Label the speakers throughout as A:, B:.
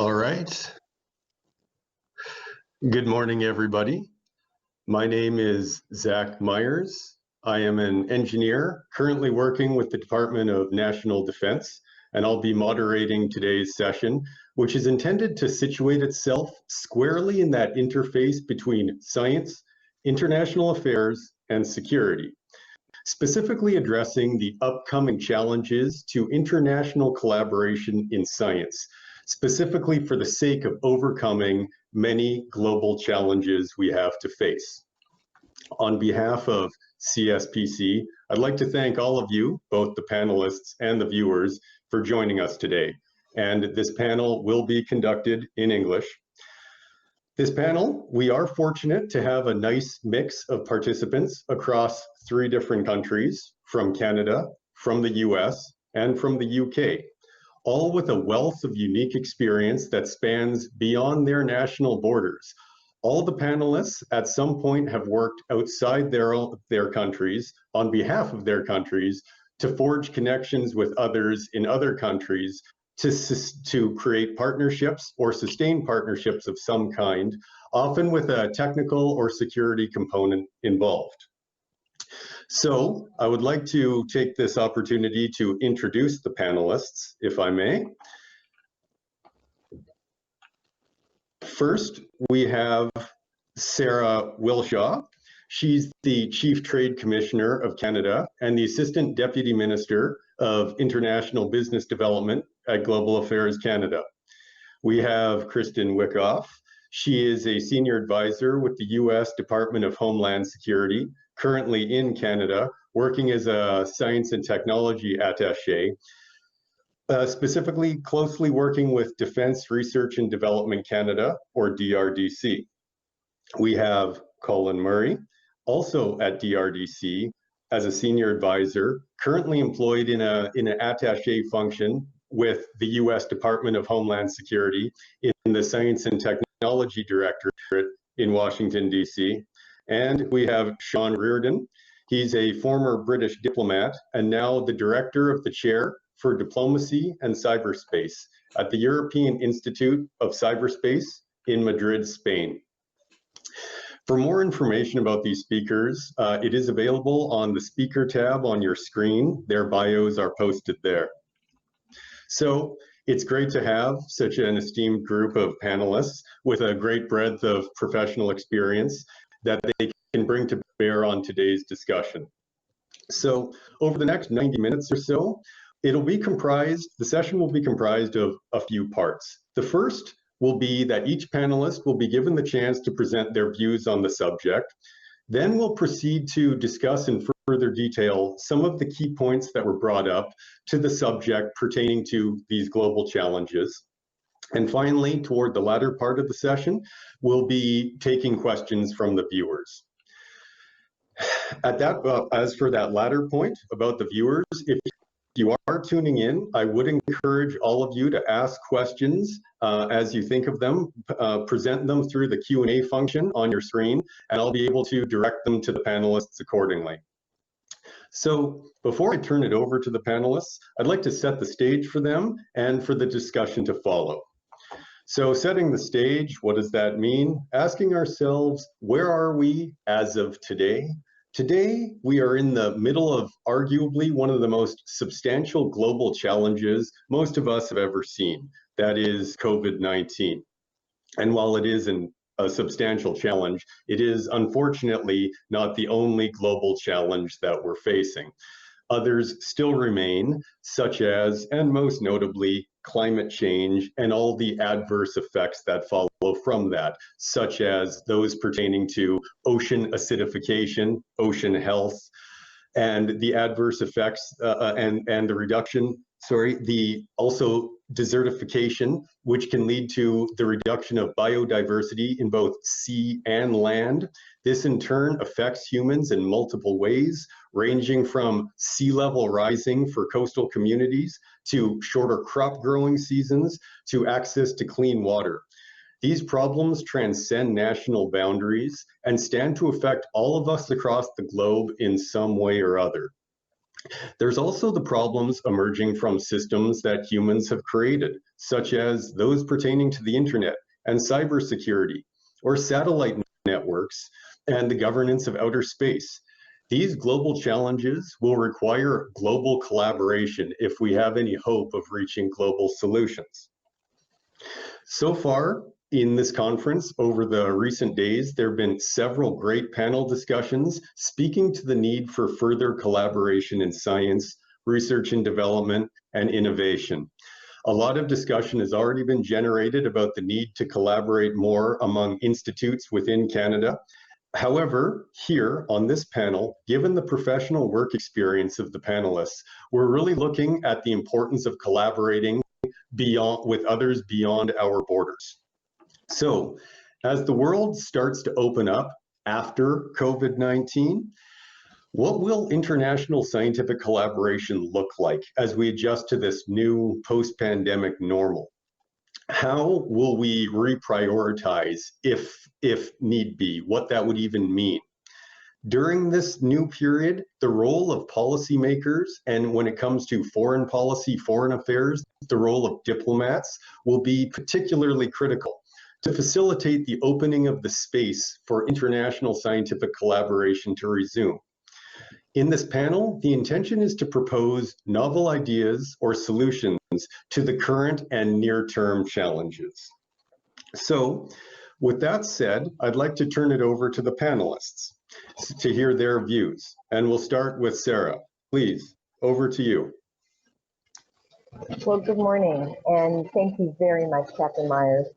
A: All right. Good morning, everybody. My name is Zach Myers. I am an engineer currently working with the Department of National Defense, and I'll be moderating today's session, which is intended to situate itself squarely in that interface between science, international affairs, and security, specifically addressing the upcoming challenges to international collaboration in science, specifically for the sake of overcoming many global challenges we have to face. On behalf of CSPC, I'd like to thank all of you, both the panelists and the viewers, for joining us today. And this panel will be conducted in English. This panel, we are fortunate to have a nice mix of participants across 3 different countries, from Canada, from the US, and from the UK, all with a wealth of unique experience that spans beyond their national borders. All the panelists at some point have worked outside their countries, on behalf of their countries, to forge connections with others in other countries, to create partnerships or sustain partnerships of some kind, often with a technical or security component involved. So I would like to take this opportunity to introduce the panelists, if I may. First, we have Sara Wilshaw. She's the Chief Trade Commissioner of Canada and the Assistant Deputy Minister of International Business Development at Global Affairs Canada. We have Kristin Wycoff. She is a Senior Advisor with the US Department of Homeland Security, currently in Canada, working as a Science and Technology Attaché, specifically closely working with Defence Research and Development Canada, or DRDC. We have Colin Murray, also at DRDC, as a Senior Advisor, currently employed in an attaché function with the US Department of Homeland Security in the Science and Technology Directorate in Washington, DC. And we have Shaun Riordan. He's a former British diplomat and now the Director of the Chair for Diplomacy and Cyberspace at the European Institute of Cyberspace in Madrid, Spain. For more information about these speakers, it is available on the speaker tab on your screen. Their bios are posted there. So it's great to have such an esteemed group of panelists with a great breadth of professional experience that they can bring to bear on today's discussion. So over the next 90 minutes or so, the session will be comprised of a few parts. The first will be that each panelist will be given the chance to present their views on the subject. Then we'll proceed to discuss in further detail some of the key points that were brought up to the subject pertaining to these global challenges. And finally, toward the latter part of the session, we'll be taking questions from the viewers. As for that latter point about the viewers, if you are tuning in, I would encourage all of you to ask questions as you think of them, present them through the Q&A function on your screen, and I'll be able to direct them to the panelists accordingly. So before I turn it over to the panelists, I'd like to set the stage for them and for the discussion to follow. So setting the stage, what does that mean? Asking ourselves, where are we as of today? Today, we are in the middle of arguably one of the most substantial global challenges most of us have ever seen. That is COVID-19. And while it is a substantial challenge, it is unfortunately not the only global challenge that we're facing. Others still remain, such as, and most notably, climate change and all the adverse effects that follow from that, such as those pertaining to ocean acidification, ocean health, and the adverse effects and the reduction, also desertification, which can lead to the reduction of biodiversity in both sea and land. This in turn affects humans in multiple ways, ranging from sea level rising for coastal communities to shorter crop growing seasons to access to clean water. These problems transcend national boundaries and stand to affect all of us across the globe in some way or other. There's also the problems emerging from systems that humans have created, such as those pertaining to the internet and cybersecurity, or satellite networks and the governance of outer space. These global challenges will require global collaboration if we have any hope of reaching global solutions. So far, in this conference, over the recent days, there have been several great panel discussions speaking to the need for further collaboration in science, research and development, and innovation. A lot of discussion has already been generated about the need to collaborate more among institutes within Canada. However, here on this panel, given the professional work experience of the panelists, we're really looking at the importance of collaborating with others beyond our borders. So, as the world starts to open up after COVID-19, what will international scientific collaboration look like as we adjust to this new post-pandemic normal? How will we reprioritize if need be, what that would even mean? During this new period, the role of policymakers, and when it comes to foreign policy, foreign affairs, the role of diplomats will be particularly critical to facilitate the opening of the space for international scientific collaboration to resume. In this panel, the intention is to propose novel ideas or solutions to the current and near-term challenges. So, with that said, I'd like to turn it over to the panelists to hear their views. And we'll start with Sara. Please, over to you.
B: Well, good morning, and thank you very much, Captain Myers.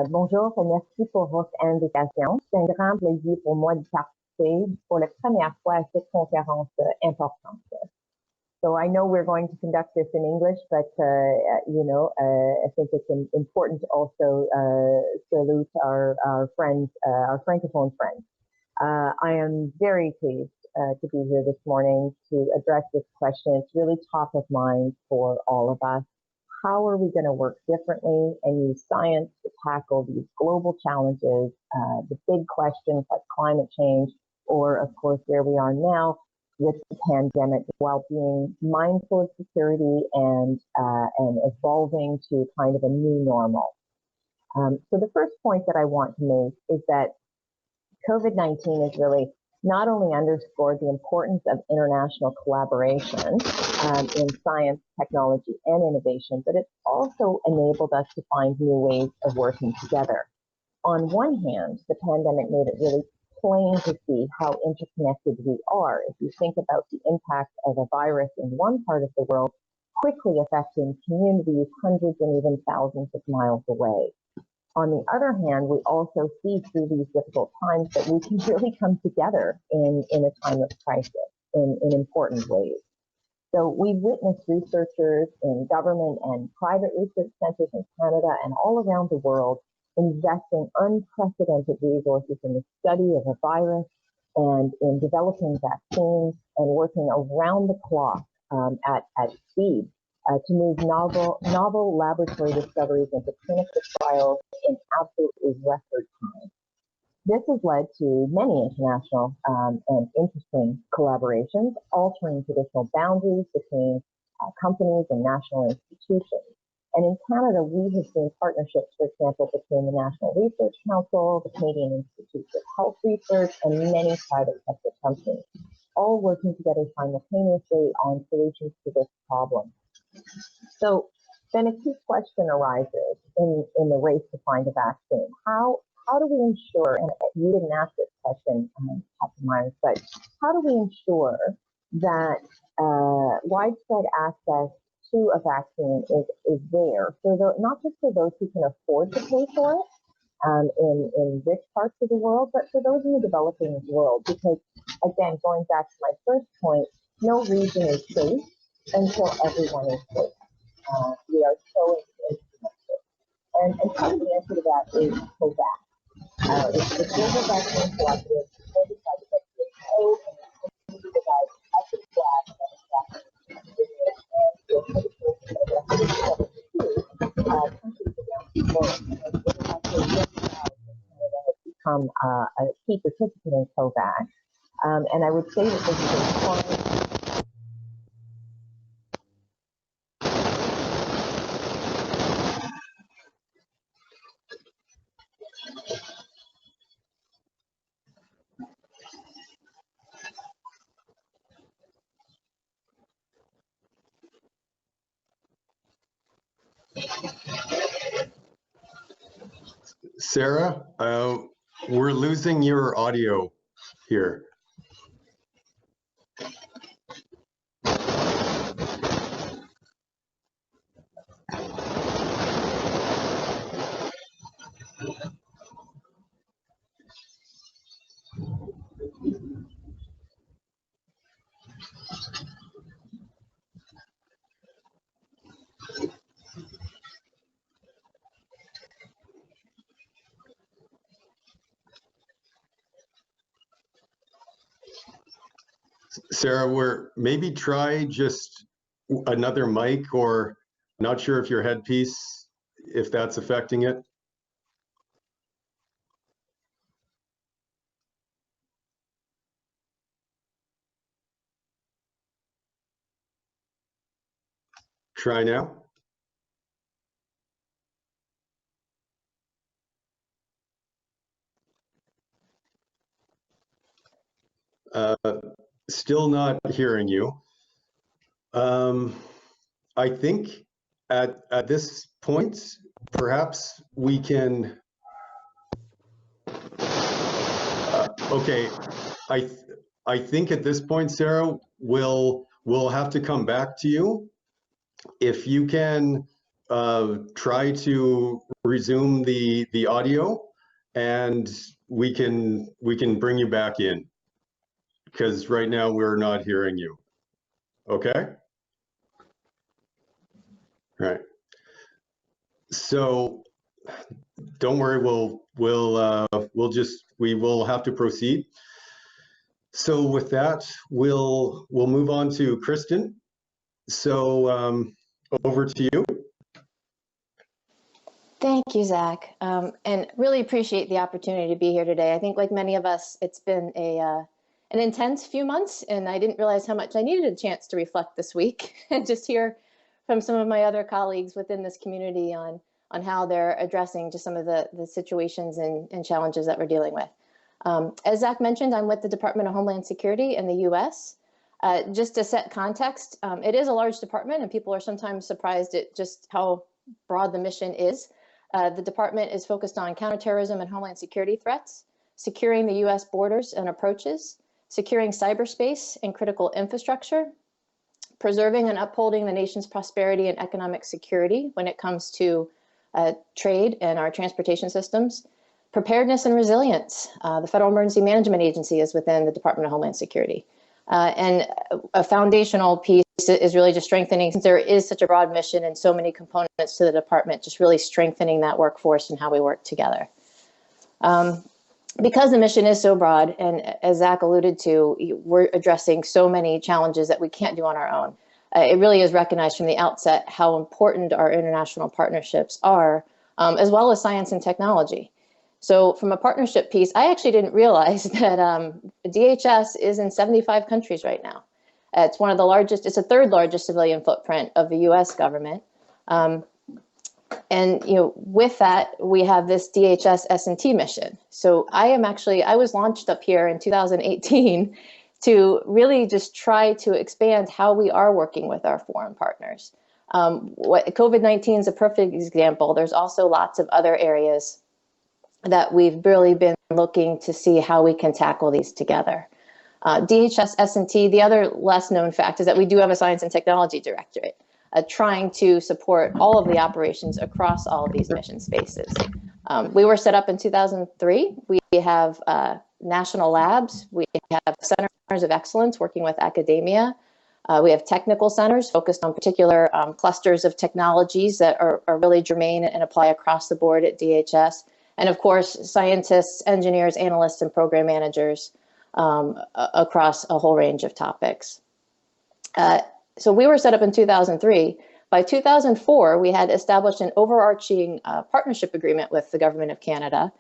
B: Bonjour, et merci pour votre invitation. C'est un grand plaisir pour moi de participer pour la première fois à cette conférence importante. So I know we're going to conduct this in English, but I think it's important to also salute our friends, our francophone friends. I am very pleased to be here this morning to address this question. It's really top of mind for all of us. How are we going to work differently and use science to tackle these global challenges, the big questions like climate change, or of course where we are now with the pandemic, while being mindful of security and evolving to kind of a new normal. So the first point that I want to make is that COVID-19 has really not only underscored the importance of international collaboration in science, technology, and innovation, but it's also enabled us to find new ways of working together. On one hand, the pandemic made it really plain to see how interconnected we are. If you think about the impact of a virus in one part of the world, quickly affecting communities hundreds and even thousands of miles away. On the other hand, we also see through these difficult times that we can really come together in a time of crisis in important ways. So we've witnessed researchers in government and private research centers in Canada and all around the world investing unprecedented resources in the study of a virus and in developing vaccines and working around the clock at speed to move novel laboratory discoveries into clinical trials in absolutely record time. This has led to many international and interesting collaborations, altering traditional boundaries between companies and national institutions. And in Canada, we have seen partnerships, for example, between the National Research Council, the Canadian Institutes of Health Research, and many private sector companies, all working together simultaneously on solutions to this problem. So then a key question arises in the race to find a vaccine. How do we ensure, and you didn't ask this question, Captain Myers, but how do we ensure that widespread access to a vaccine is there, for not just for those who can afford to pay for it in rich parts of the world, but for those in the developing world? Because, again, going back to my first point, no region is safe until everyone is safe. We are so interconnected. And part of the answer to that is COVAX. It's the Global Vaccine Collaborative supported by the WHO and the device at the flag countries around the world. And international Canada has become a key participant in COVAX. And I would say that this is a
A: Sara, we're losing your audio here. Sara, maybe try just another mic, or not sure if your headpiece, if that's affecting it. Try now. Still not hearing you. I think at this point, perhaps we can. Okay, I think at this point, Sara, we'll have to come back to you. If you can try to resume the audio, and we can bring you back in, because right now we're not hearing you. Okay. All right. So don't worry, we will have to proceed. So with that, we'll move on to Kristin. So over to you.
C: Thank you, Zach, and really appreciate the opportunity to be here today. I think, like many of us, it's been an intense few months, and I didn't realize how much I needed a chance to reflect this week and just hear from some of my other colleagues within this community on how they're addressing just some of the situations and challenges that we're dealing with. As Zach mentioned, I'm with the Department of Homeland Security in the U.S. Just to set context, it is a large department, and people are sometimes surprised at just how broad the mission is. The department is focused on counterterrorism and homeland security threats, securing the U.S. borders and approaches, securing cyberspace and critical infrastructure, preserving and upholding the nation's prosperity and economic security when it comes to trade and our transportation systems, preparedness and resilience. The Federal Emergency Management Agency is within the Department of Homeland Security. And a foundational piece is really just strengthening, since there is such a broad mission and so many components to the department, just really strengthening that workforce and how we work together. Because the mission is so broad, and as Zach alluded to, we're addressing so many challenges that we can't do on our own. It really is recognized from the outset how important our international partnerships are, as well as science and technology. So from a partnership piece, I actually didn't realize that DHS is in 75 countries right now. It's one of the largest, it's the third largest civilian footprint of the US government. And with that, we have this DHS S&T mission. So I was launched up here in 2018 to really just try to expand how we are working with our foreign partners. COVID-19 is a perfect example. There's also lots of other areas that we've really been looking to see how we can tackle these together. DHS S&T, the other less known fact is that we do have a Science and Technology Directorate, trying to support all of the operations across all of these mission spaces. We were set up in 2003. We have national labs. We have centers of excellence working with academia. We have technical centers focused on particular clusters of technologies that are really germane and apply across the board at DHS. And of course, scientists, engineers, analysts, and program managers across a whole range of topics. So we were set up in 2003. By 2004, we had established an overarching partnership agreement with the Government of Canada,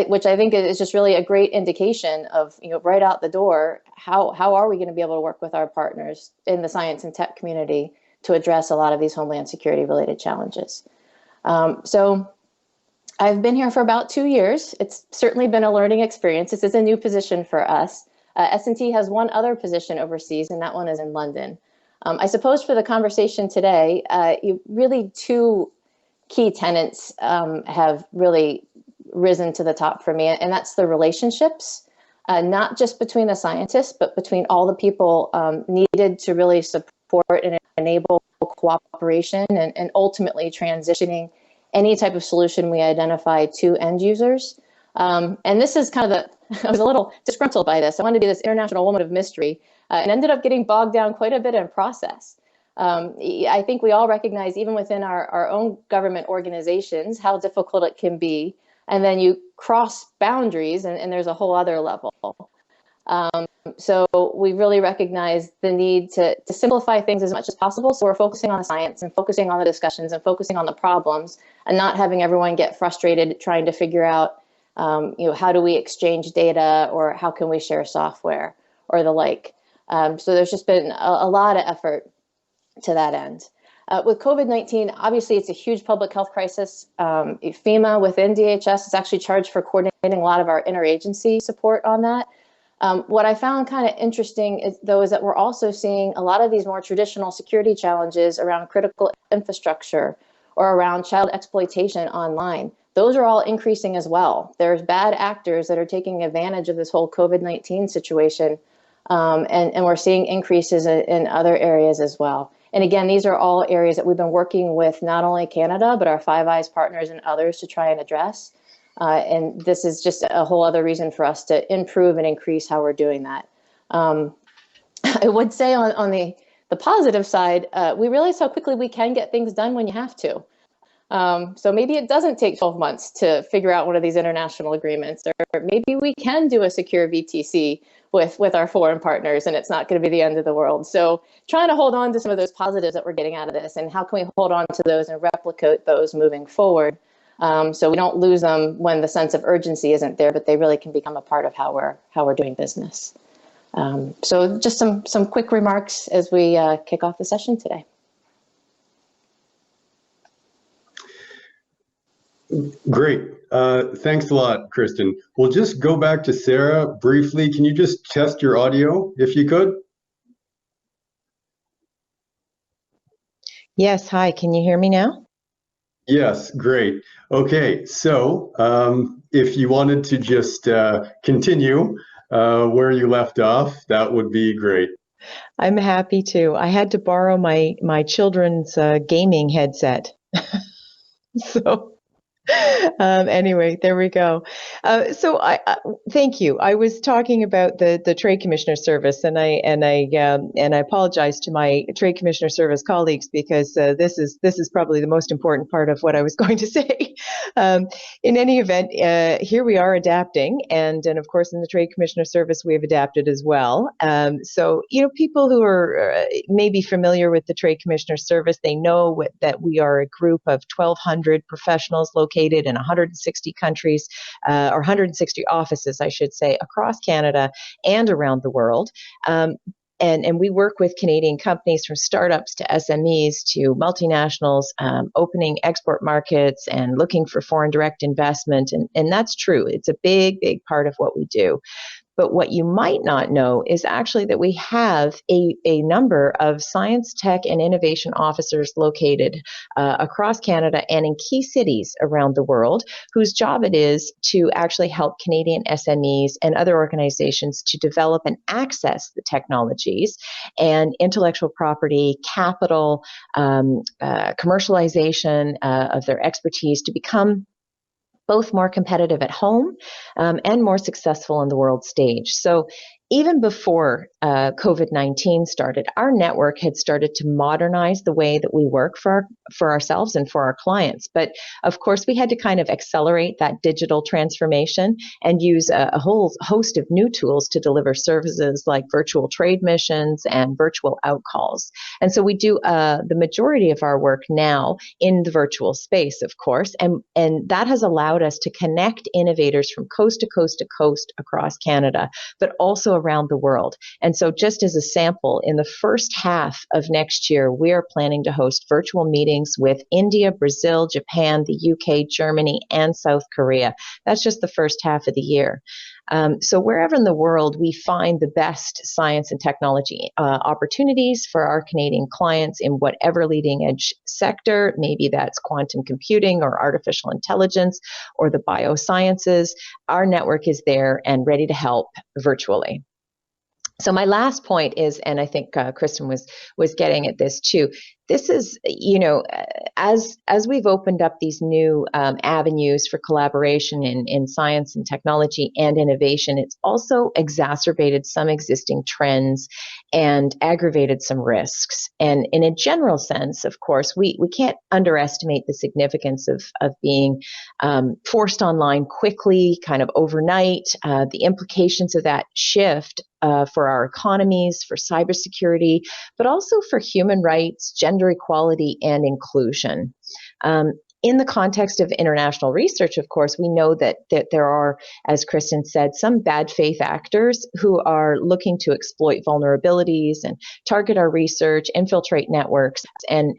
C: which I think is just really a great indication of, right out the door, how are we going to be able to work with our partners in the science and tech community to address a lot of these homeland security related challenges. So I've been here for about 2 years. It's certainly been a learning experience. This is a new position for us. S&T has one other position overseas, and that one is in London. I suppose for the conversation today, really two key tenets have really risen to the top for me, and that's the relationships, not just between the scientists, but between all the people needed to really support and enable cooperation and ultimately transitioning any type of solution we identify to end users. And this is kind of I was a little disgruntled by this. I wanted to be this international woman of mystery and ended up getting bogged down quite a bit in process. I think we all recognize, even within our own government organizations, how difficult it can be. And then you cross boundaries and there's a whole other level. So we really recognize the need to simplify things as much as possible. So we're focusing on the science and focusing on the discussions and focusing on the problems and not having everyone get frustrated trying to figure out, how do we exchange data or how can we share software or the like. So there's just been a lot of effort to that end. With COVID-19, obviously it's a huge public health crisis. FEMA within DHS is actually charged for coordinating a lot of our interagency support on that. What I found kind of interesting is that we're also seeing a lot of these more traditional security challenges around critical infrastructure or around child exploitation online. Those are all increasing as well. There's bad actors that are taking advantage of this whole COVID-19 situation, and we're seeing increases in other areas as well. And again, these are all areas that we've been working with not only Canada, but our Five Eyes partners and others to try and address. And this is just a whole other reason for us to improve and increase how we're doing that. I would say on the positive side, we realize how quickly we can get things done when you have to. So maybe it doesn't take 12 months to figure out one of these international agreements, or maybe we can do a secure VTC with our foreign partners and it's not going to be the end of the world. So trying to hold on to some of those positives that we're getting out of this, and how can we hold on to those and replicate those moving forward, so we don't lose them when the sense of urgency isn't there, but they really can become a part of how we're doing business. So just some quick remarks as we kick off the session today.
A: Great. Thanks a lot, Kristin. We'll just go back to Sara briefly. Can you just test your audio if you could?
D: Yes. Hi. Can you hear me now?
A: Yes. Great. Okay. So if you wanted to just continue where you left off, that would be great.
D: I'm happy to. I had to borrow my children's gaming headset. So anyway, there we go. So I thank you. I was talking about the Trade Commissioner Service, and I apologize to my Trade Commissioner Service colleagues, because this is probably the most important part of what I was going to say. In any event, here we are adapting, and of course in the Trade Commissioner Service we have adapted as well. So people who are maybe familiar with the Trade Commissioner Service, they know that we are a group of 1,200 professionals located in 160 countries, or 160 offices, I should say, across Canada and around the world. And we work with Canadian companies, from startups to SMEs to multinationals, opening export markets and looking for foreign direct investment. And that's true. It's a big, big part of what we do. But what you might not know is actually that we have a number of science, tech, and innovation officers located across Canada and in key cities around the world, whose job it is to actually help Canadian SMEs and other organizations to develop and access the technologies and intellectual property, capital, commercialization of their expertise to become both more competitive at home and more successful on the world stage. So even before COVID-19 started, our network had started to modernize the way that we work for ourselves and for our clients. But of course, we had to kind of accelerate that digital transformation and use a whole host of new tools to deliver services like virtual trade missions and virtual outcalls. And so we do the majority of our work now in the virtual space, of course, and that has allowed us to connect innovators from coast to coast to coast across Canada, but also around the world. And so just as a sample, in the first half of next year, we are planning to host virtual meetings with India, Brazil, Japan, the UK, Germany, and South Korea. That's just the first half of the year. So wherever in the world we find the best science and technology opportunities for our Canadian clients in whatever leading edge sector, maybe that's quantum computing or artificial intelligence or the biosciences, our network is there and ready to help virtually. So my last point is, and I think Kristin was getting at this too. This is, as we've opened up these new avenues for collaboration in science and technology and innovation, it's also exacerbated some existing trends and aggravated some risks. And in a general sense, of course, we can't underestimate the significance of being forced online quickly, kind of overnight, the implications of that shift for our economies, for cybersecurity, but also for human rights, gender equality, and inclusion. In the context of international research, of course, we know that there are, as Kristin said, some bad faith actors who are looking to exploit vulnerabilities and target our research, infiltrate networks, and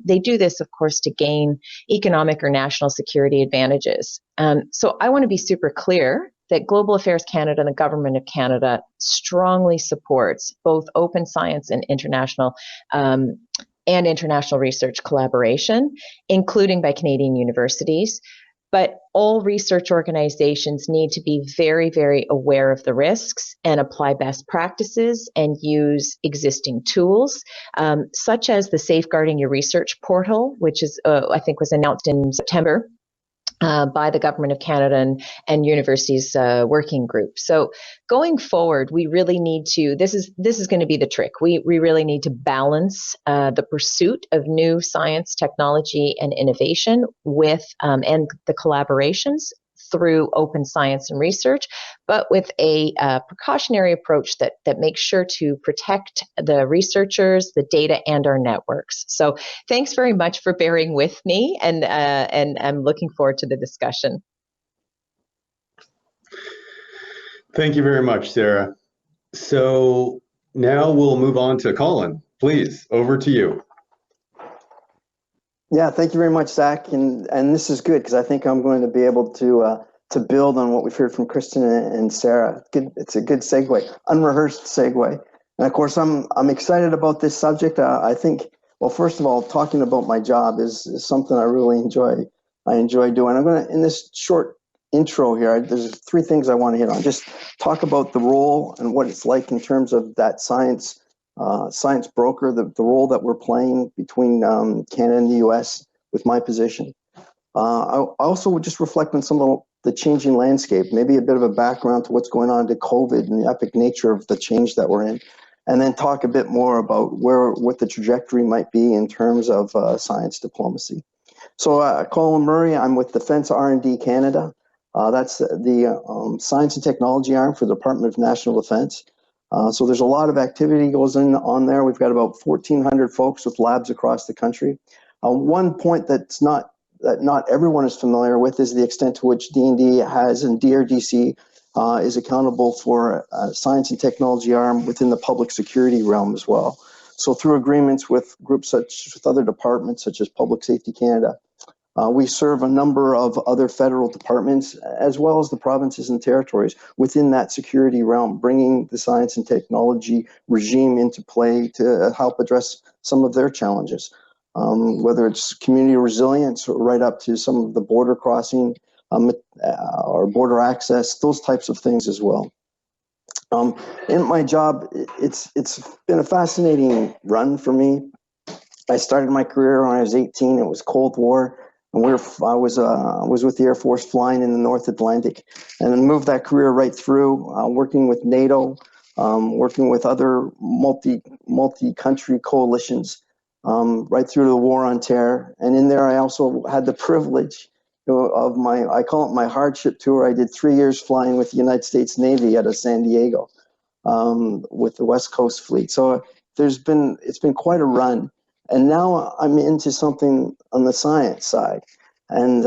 D: they do this, of course, to gain economic or national security advantages. So I want to be super clear that Global Affairs Canada and the Government of Canada strongly supports both open science and international research collaboration, including by Canadian universities. But all research organizations need to be very, very aware of the risks and apply best practices and use existing tools, such as the Safeguarding Your Research portal, which is, I think was announced in September. By the Government of Canada and universities working group. So going forward, we really need to, this is going to be the trick. We really need to balance the pursuit of new science, technology, and innovation with and the collaborations through open science and research, but with a precautionary approach that makes sure to protect the researchers, the data, and our networks. So thanks very much for bearing with me, and I'm looking forward to the discussion.
A: Thank you very much, Sara. So now we'll move on to Colin. Please, over to you.
E: Yeah, thank you very much, Zach. And this is good because I think I'm going to be able to build on what we've heard from Kristin and Sara. It's a good segue, unrehearsed segue. And of course, I'm excited about this subject. I think, well, first of all, talking about my job is something I really enjoy. I enjoy doing. I'm going to, in this short intro here, there's three things I want to hit on. Just talk about the role and what it's like in terms of that science broker, the role that we're playing between Canada and the US with my position. I also would just reflect on some of the changing landscape, maybe a bit of a background to what's going on to COVID and the epic nature of the change that we're in, and then talk a bit more about what the trajectory might be in terms of science diplomacy. So Colin Murray, I'm with Defence R&D Canada. That's the science and technology arm for the Department of National Defence. So there's a lot of activity goes on there. We've got about 1,400 folks with labs across the country. One point that not everyone is familiar with is the extent to which D&D has, and DRDC is accountable for science and technology arm within the public security realm as well. So through agreements with groups with other departments such as Public Safety Canada, we serve a number of other federal departments as well as the provinces and territories within that security realm, bringing the science and technology regime into play to help address some of their challenges, whether it's community resilience or right up to some of the border crossing or border access, those types of things as well. In my job, it's been a fascinating run for me. I started my career when I was 18. It was Cold War. And I was with the Air Force flying in the North Atlantic, and then moved that career right through, working with NATO, working with other multi-country coalitions, right through to the War on Terror. And in there, I also had the privilege of I call it my hardship tour. I did 3 years flying with the United States Navy out of San Diego with the West Coast Fleet. So it's been quite a run. And now I'm into something on the science side, and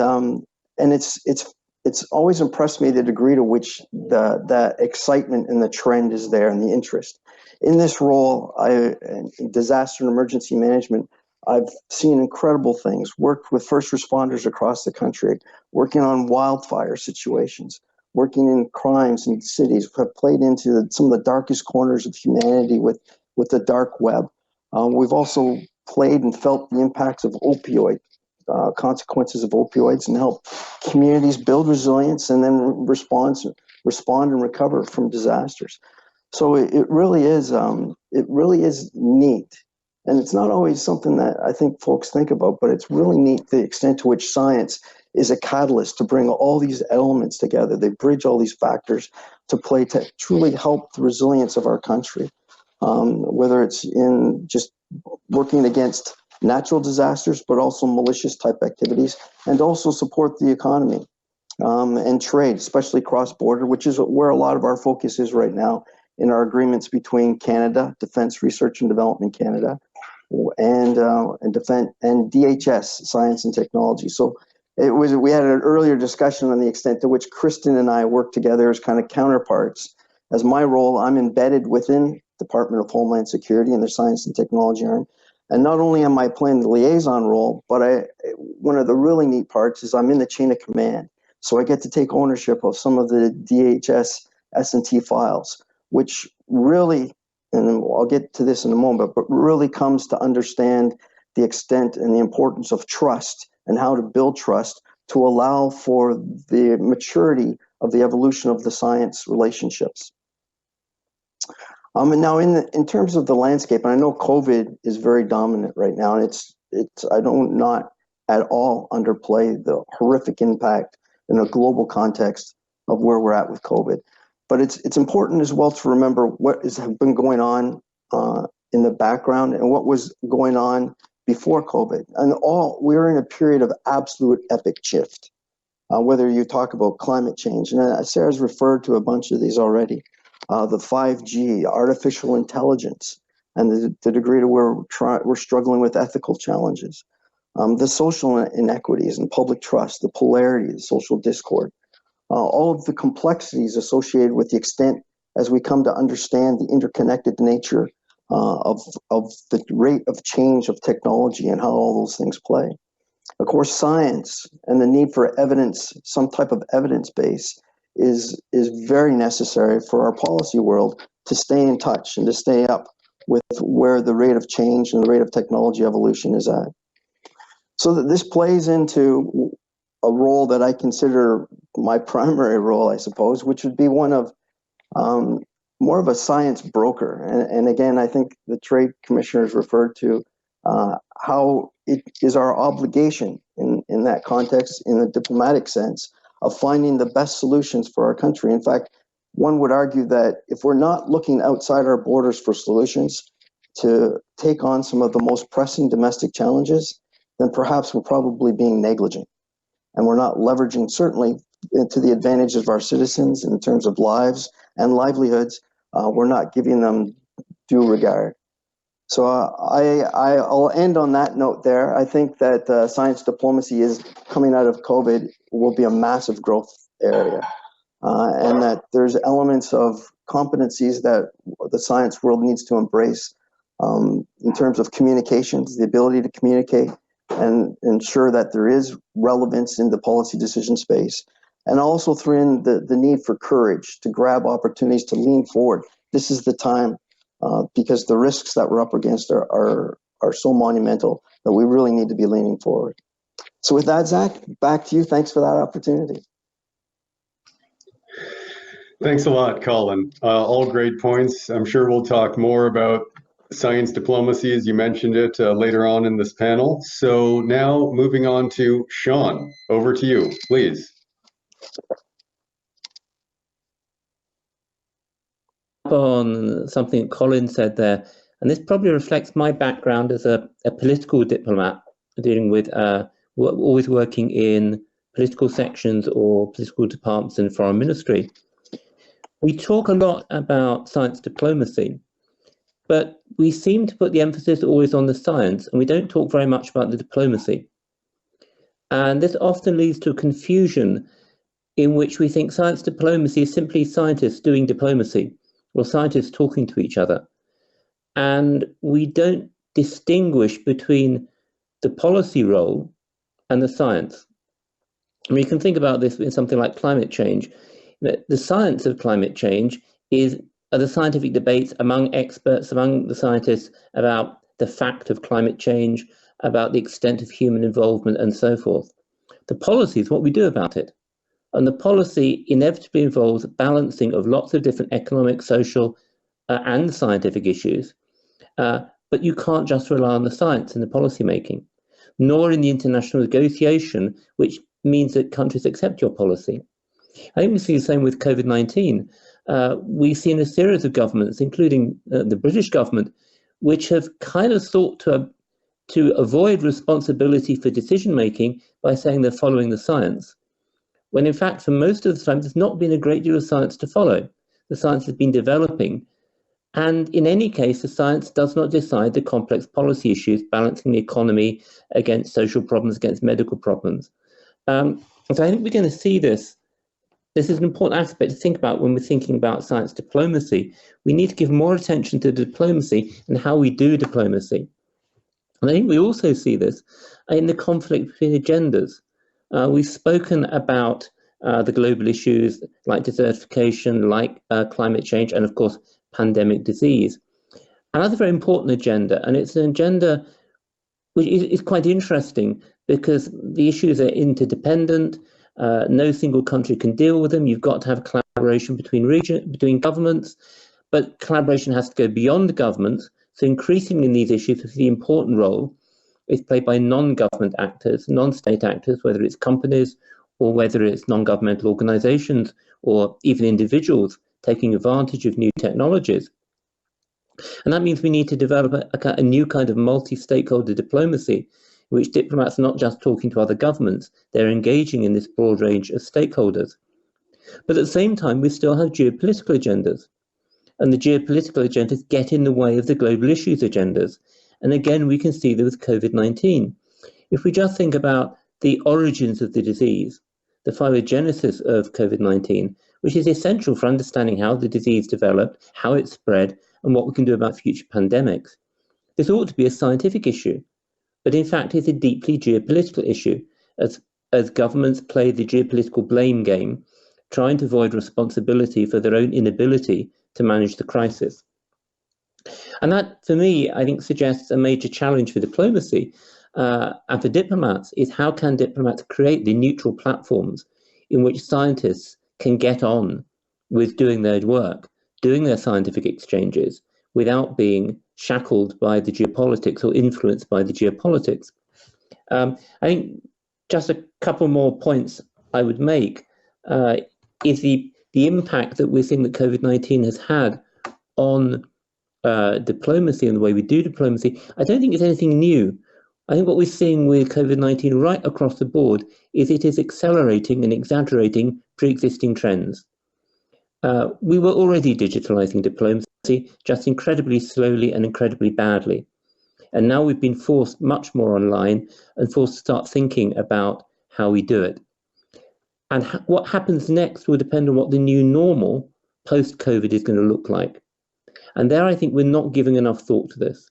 E: it's always impressed me the degree to which the excitement and the trend is there and the interest. In this role, in disaster and emergency management, I've seen incredible things. Worked with first responders across the country, working on wildfire situations, working in crimes in cities, have played into some of the darkest corners of humanity with the dark web. We've also played and felt the impacts of opioid consequences of opioids and help communities build resilience and then respond and recover from disasters. So it really is neat. And it's not always something that I think folks think about, but it's really neat the extent to which science is a catalyst to bring all these elements together. They bridge all these factors to play to truly help the resilience of our country, whether it's in just working against natural disasters, but also malicious type activities, and also support the economy and trade, especially cross-border, which is where a lot of our focus is right now in our agreements between Canada, Defence Research and Development Canada, and DHS, Science and Technology. So we had an earlier discussion on the extent to which Kristin and I work together as kind of counterparts. As my role, I'm embedded within Department of Homeland Security and their Science and Technology arm. And not only am I playing the liaison role, but one of the really neat parts is I'm in the chain of command. So I get to take ownership of some of the DHS S&T files, which really, and I'll get to this in a moment, but really comes to understand the extent and the importance of trust and how to build trust to allow for the maturity of the evolution of the science relationships. And now in terms of the landscape, and I know COVID is very dominant right now, and it's I don't not at all underplay the horrific impact in a global context of where we're at with COVID. But it's important as well to remember what has been going on in the background and what was going on before COVID. And we're in a period of absolute epic shift, whether you talk about climate change, and Sarah's referred to a bunch of these already. The 5G, artificial intelligence, and the degree to where we're struggling with ethical challenges, the social inequities and public trust, the polarity, the social discord, all of the complexities associated with the extent as we come to understand the interconnected nature of the rate of change of technology and how all those things play. Of course, science and the need for evidence, some type of evidence base, is very necessary for our policy world to stay in touch and to stay up with where the rate of change and the rate of technology evolution is at. So that this plays into a role that I consider my primary role, I suppose, which would be one of more of a science broker. And again, I think the trade commissioners referred to how it is our obligation in that context, in the diplomatic sense, of finding the best solutions for our country. In fact, one would argue that if we're not looking outside our borders for solutions to take on some of the most pressing domestic challenges, then perhaps we're probably being negligent. And we're not leveraging, certainly to the advantage of our citizens in terms of lives and livelihoods, we're not giving them due regard. So I'll end on that note there. I think that science diplomacy is coming out of COVID will be a massive growth area, and that there's elements of competencies that the science world needs to embrace in terms of communications, the ability to communicate and ensure that there is relevance in the policy decision space. And also throw in the need for courage to grab opportunities to lean forward. This is the time because the risks that we're up against are so monumental that we really need to be leaning forward. So with that, Zach, back to you. Thanks for that opportunity.
A: Thanks a lot, Colin. All great points. I'm sure we'll talk more about science diplomacy, as you mentioned it, later on in this panel. So now moving on to Shaun. Over to you, please.
F: On something Colin said there, and this probably reflects my background as a political diplomat, dealing with always working in political sections or political departments in the foreign ministry. We talk a lot about science diplomacy, but we seem to put the emphasis always on the science, and we don't talk very much about the diplomacy. And this often leads to a confusion in which we think science diplomacy is simply scientists doing diplomacy, or scientists talking to each other. And we don't distinguish between the policy role and the science. I mean, you can think about this in something like climate change. the science of climate change are the scientific debates among experts, among the scientists about the fact of climate change, about the extent of human involvement and so forth. The policy is what we do about it. And the policy inevitably involves balancing of lots of different economic, social, and scientific issues. But you can't just rely on the science in the policy making, nor in the international negotiation, which means that countries accept your policy. I think we see the same with COVID-19. We've seen a series of governments, including the British government, which have kind of sought to avoid responsibility for decision making by saying they're following the science, when in fact for most of the time there's not been a great deal of science to follow. The science has been developing, and in any case the science does not decide the complex policy issues balancing the economy against social problems, against medical problems. So I think we're going to see this. This is an important aspect to think about when we're thinking about science diplomacy. We need to give more attention to diplomacy and how we do diplomacy. And I think we also see this in the conflict between agendas. We've spoken about the global issues like desertification, like climate change, and of course, pandemic disease. Another very important agenda, and it's an agenda which is quite interesting because the issues are interdependent. No single country can deal with them. You've got to have collaboration between governments, but collaboration has to go beyond the governments. So increasingly in these issues, the important role is played by non-government actors, non-state actors, whether it's companies or whether it's non-governmental organizations or even individuals taking advantage of new technologies. And that means we need to develop a new kind of multi-stakeholder diplomacy, in which diplomats are not just talking to other governments, they're engaging in this broad range of stakeholders. But at the same time, we still have geopolitical agendas. And the geopolitical agendas get in the way of the global issues agendas. And again, we can see that with COVID-19. If we just think about the origins of the disease, the phylogenesis of COVID-19, which is essential for understanding how the disease developed, how it spread, and what we can do about future pandemics. This ought to be a scientific issue, but in fact it's a deeply geopolitical issue as governments play the geopolitical blame game, trying to avoid responsibility for their own inability to manage the crisis. And that, for me, I think suggests a major challenge for diplomacy and for diplomats is how can diplomats create the neutral platforms in which scientists can get on with doing their work, doing their scientific exchanges without being shackled by the geopolitics or influenced by the geopolitics. I think just a couple more points I would make is the impact that we're seeing that COVID-19 has had on diplomacy and the way we do diplomacy. I don't think it's anything new. I think what we're seeing with COVID-19 right across the board is it is accelerating and exaggerating pre-existing trends. We were already digitalizing diplomacy, just incredibly slowly and incredibly badly. And now we've been forced much more online and forced to start thinking about how we do it. And what happens next will depend on what the new normal post-COVID is going to look like. And there I think we're not giving enough thought to this.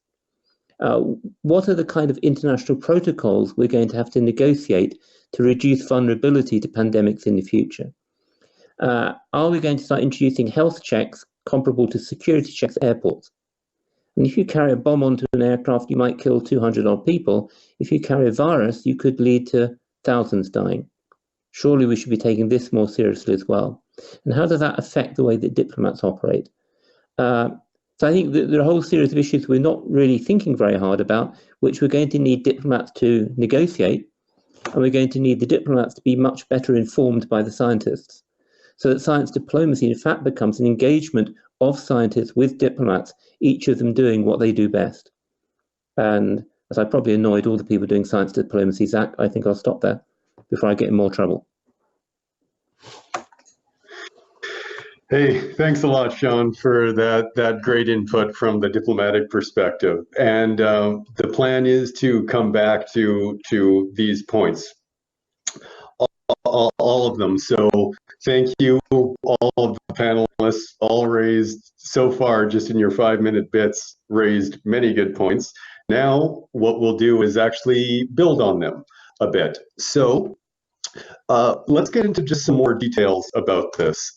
F: What are the kind of international protocols we're going to have to negotiate to reduce vulnerability to pandemics in the future? Are we going to start introducing health checks comparable to security checks at airports? And if you carry a bomb onto an aircraft, you might kill 200 odd people. If you carry a virus, you could lead to thousands dying. Surely we should be taking this more seriously as well. And how does that affect the way that diplomats operate? So I think that there are a whole series of issues we're not really thinking very hard about, which we're going to need diplomats to negotiate, and we're going to need the diplomats to be much better informed by the scientists, so that science diplomacy in fact becomes an engagement of scientists with diplomats, each of them doing what they do best. And as I probably annoyed all the people doing science diplomacy, Zach, I think I'll stop there before I get in more trouble.
A: Hey, thanks a lot, Shaun, for that great input from the diplomatic perspective. And the plan is to come back to these points, all of them. So thank you, all of the panelists, all raised so far, just in your 5-minute bits, raised many good points. Now, what we'll do is actually build on them a bit. So Let's get into just some more details about this.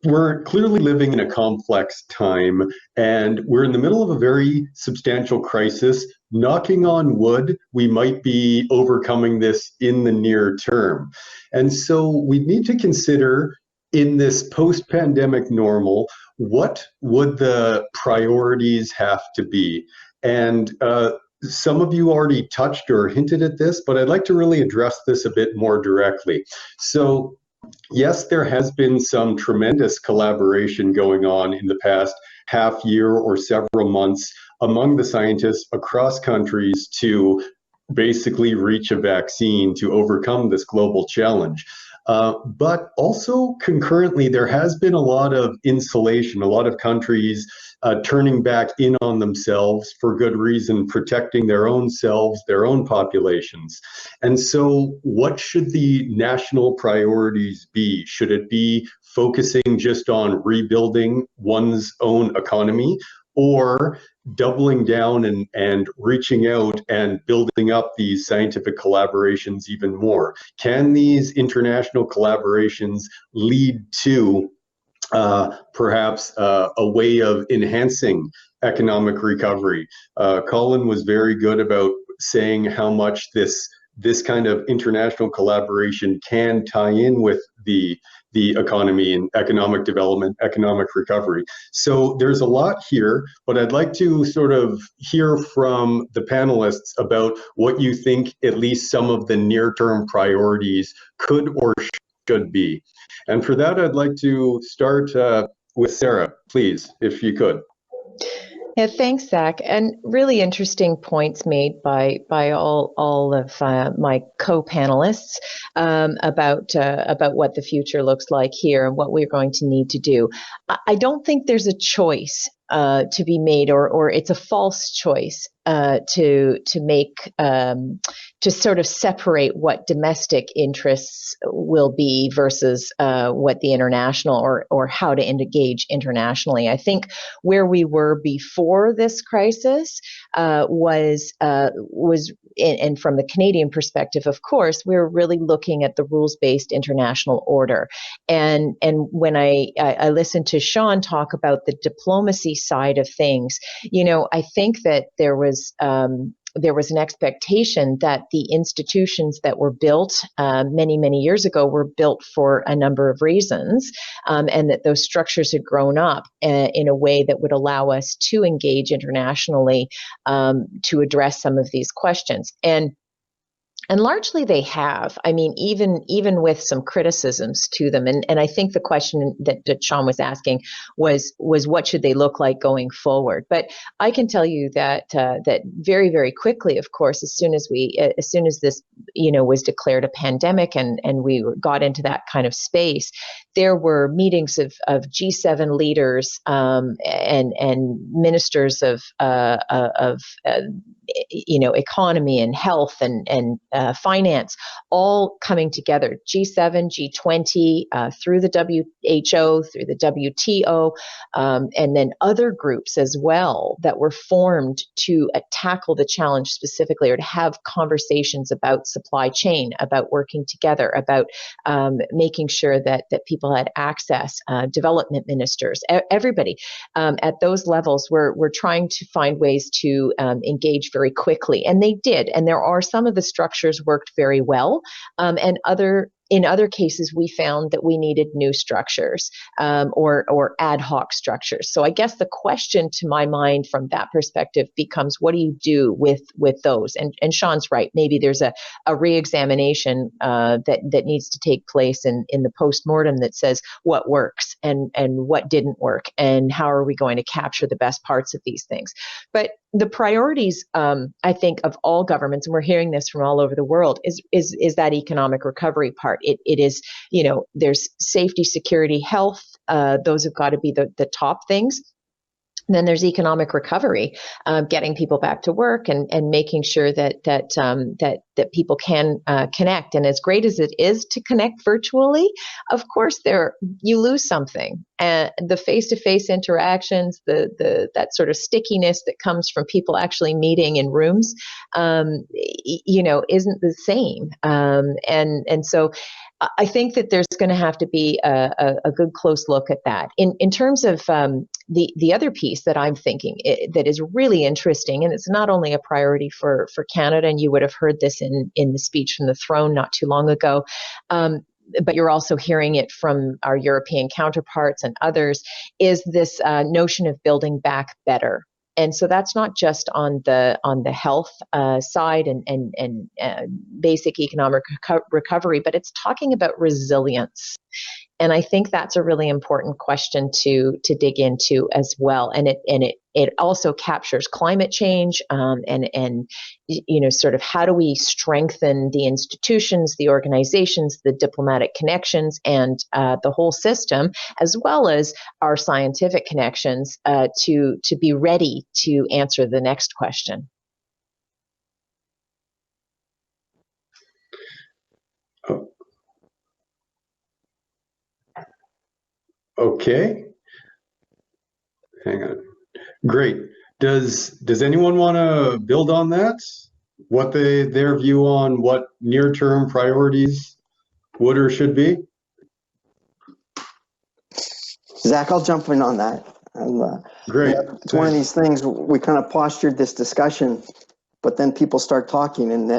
A: We're clearly living in a complex time, and we're in the middle of a very substantial crisis. Knocking on wood, we might be overcoming this in the near term. And so we need to consider, in this post-pandemic normal, what would the priorities have to be? And some of you already touched or hinted at this, but I'd like to really address this a bit more directly. So yes, there has been some tremendous collaboration going on in the past half year or several months among the scientists across countries to basically reach a vaccine to overcome this global challenge. But also concurrently, there has been a lot of insulation, a lot of countries turning back in on themselves for good reason, protecting their own selves, their own populations. And so what should the national priorities be? Should it be focusing just on rebuilding one's own economy, or doubling down and reaching out and building up these scientific collaborations even more? Can these international collaborations lead to perhaps a way of enhancing economic recovery? Colin was very good about saying how much this kind of international collaboration can tie in with the economy and economic development, economic recovery. So there's a lot here, but I'd like to sort of hear from the panelists about what you think at least some of the near-term priorities could or should be. And for that, I'd like to start with Sara, please, if you could.
D: Yeah, thanks, Zach. And really interesting points made by all of my co-panelists about what the future looks like here and what we're going to need to do. I don't think there's a choice to be made, or it's a false choice to make to sort of separate what domestic interests will be versus what the international or how to engage internationally. I think where we were before this crisis was and from the Canadian perspective, of course, we're really looking at the rules-based international order. And when I listened to Shaun talk about the diplomacy side of things, I think that there was an expectation that the institutions that were built many, many years ago were built for a number of reasons, and that those structures had grown up in a way that would allow us to engage internationally to address some of these questions. And largely they have. I mean, even with some criticisms to them. And I think the question that Shaun was asking was what should they look like going forward? But I can tell you that that very, very quickly, of course, as soon as this was declared a pandemic and we got into that kind of space, there were meetings of G7 leaders and ministers of economy and health and finance, all coming together, G7, G20, through the WHO, through the WTO, and then other groups as well that were formed to tackle the challenge specifically, or to have conversations about supply chain, about working together, about making sure that people had access, development ministers, everybody at those levels were trying to find ways to engage very quickly. And they did. And there are some of the structures worked very well, and in other cases, we found that we needed new structures or ad hoc structures. So I guess the question to my mind from that perspective becomes, what do you do with those? And Shaun's right. Maybe there's a re-examination that needs to take place in the postmortem that says what works and what didn't work, and how are we going to capture the best parts of these things. But the priorities, I think, of all governments, and we're hearing this from all over the world, is that economic recovery part. It is, there's safety, security, health. Those have got to be the top things. Then there's economic recovery, getting people back to work and making sure that people can connect. And as great as it is to connect virtually, of course, you lose something. And the face-to-face interactions, that sort of stickiness that comes from people actually meeting in rooms, isn't the same. And so I think that there's going to have to be a good close look at that. In terms of the other piece that I'm thinking that is really interesting, and it's not only a priority for Canada, and you would have heard this in the speech from the throne not too long ago, but you're also hearing it from our European counterparts and others, is this notion of building back better. And so that's not just on the health side and basic economic recovery, but it's talking about resilience. And I think that's a really important question to dig into as well. And it also captures climate change and sort of how do we strengthen the institutions, the organizations, the diplomatic connections, and the whole system, as well as our scientific connections to be ready to answer the next question.
A: Okay. Hang on. Great. Does anyone want to build on that? What their view on what near-term priorities would or should be?
E: Zach, I'll jump in on that.
A: Great.
E: It's one of these things, we kind of postured this discussion, but then people start talking and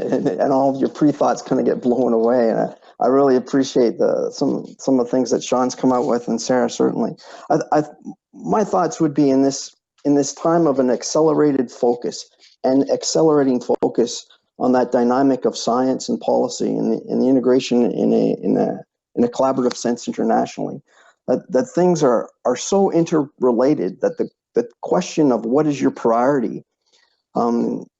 E: all of your pre-thoughts kind of get blown away. And I really appreciate some of the things that Shaun's come out with, and Sara certainly. My thoughts would be in this time of an accelerated focus and accelerating focus on that dynamic of science and policy and the integration in a collaborative sense internationally. That things are so interrelated that the question of what is your priority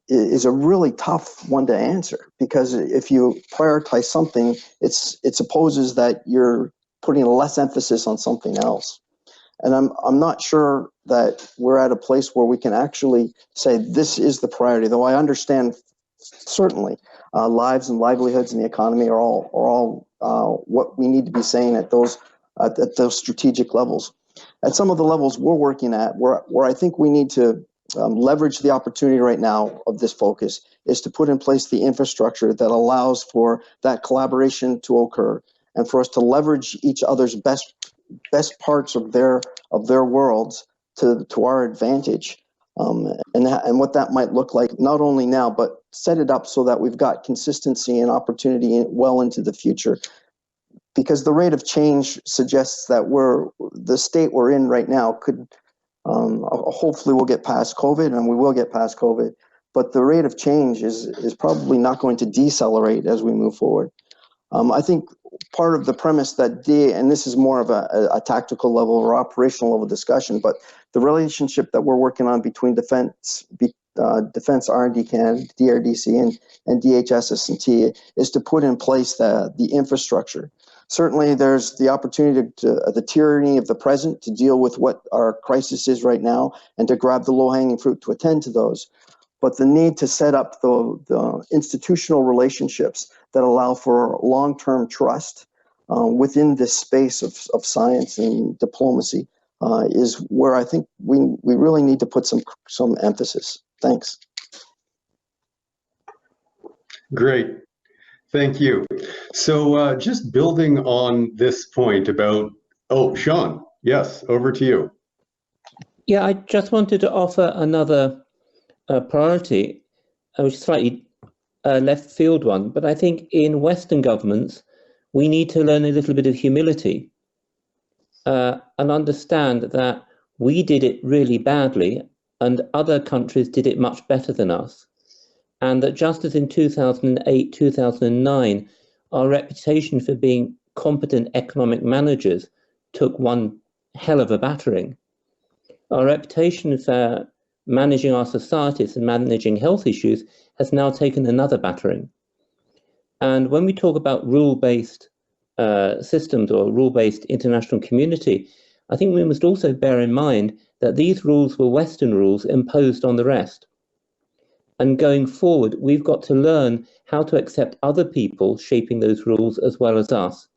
E: is a really tough one to answer, because if you prioritize something, it supposes that you're putting less emphasis on something else. And I'm not sure that we're at a place where we can actually say this is the priority, though I understand certainly lives and livelihoods and the economy are all what we need to be saying at those strategic levels. At some of the levels we're working at, where I think we need to leverage the opportunity right now of this focus is to put in place the infrastructure that allows for that collaboration to occur and for us to leverage each other's best parts of their worlds to our advantage, and what that might look like not only now, but set it up so that we've got consistency and opportunity well into the future. Because the rate of change suggests that the state we're in right now could hopefully we'll get past COVID, and we will get past COVID, but the rate of change is probably not going to decelerate as we move forward. I think part of the premise that and this is more of a tactical level or operational level discussion, but the relationship that we're working on between Defense R&D Canada, DRDC, and DHS S&T is to put in place the infrastructure. Certainly, there's the opportunity the tyranny of the present to deal with what our crisis is right now and to grab the low-hanging fruit to attend to those. But the need to set up the institutional relationships that allow for long-term trust within this space of science and diplomacy is where I think we really need to put some emphasis. Thanks.
A: Great. Thank you. So just building on this point about, Shaun, yes, over to you.
F: Yeah, I just wanted to offer another priority, which is slightly left field one, but I think in Western governments, we need to learn a little bit of humility and understand that we did it really badly and other countries did it much better than us. And that just as in 2008, 2009, our reputation for being competent economic managers took one hell of a battering, our reputation for managing our societies and managing health issues has now taken another battering. And when we talk about rule-based systems or rule-based international community, I think we must also bear in mind that these rules were Western rules imposed on the rest. And going forward, we've got to learn how to accept other people shaping those rules as well as us,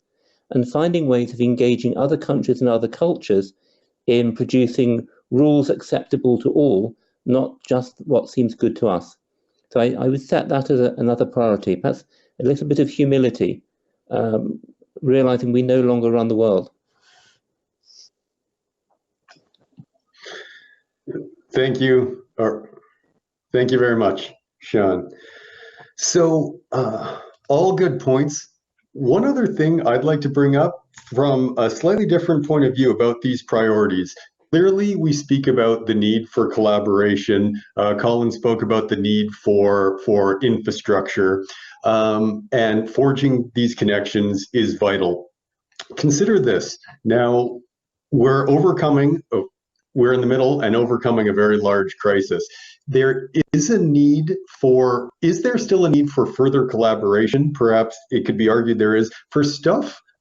F: and finding ways of engaging other countries and other cultures in producing rules acceptable to all, not just what seems good to us. So I would set that as another priority, perhaps a little bit of humility, realizing we no longer run the world.
A: Thank you. Thank you very much, Shaun. So all good points. One other thing I'd like to bring up from a slightly different point of view about these priorities. Clearly, we speak about the need for collaboration. Colin spoke about the need for infrastructure, and forging these connections is vital. Consider this. Now, we're in the middle and overcoming a very large crisis. There is is there still a need for further collaboration? Perhaps it could be argued there is,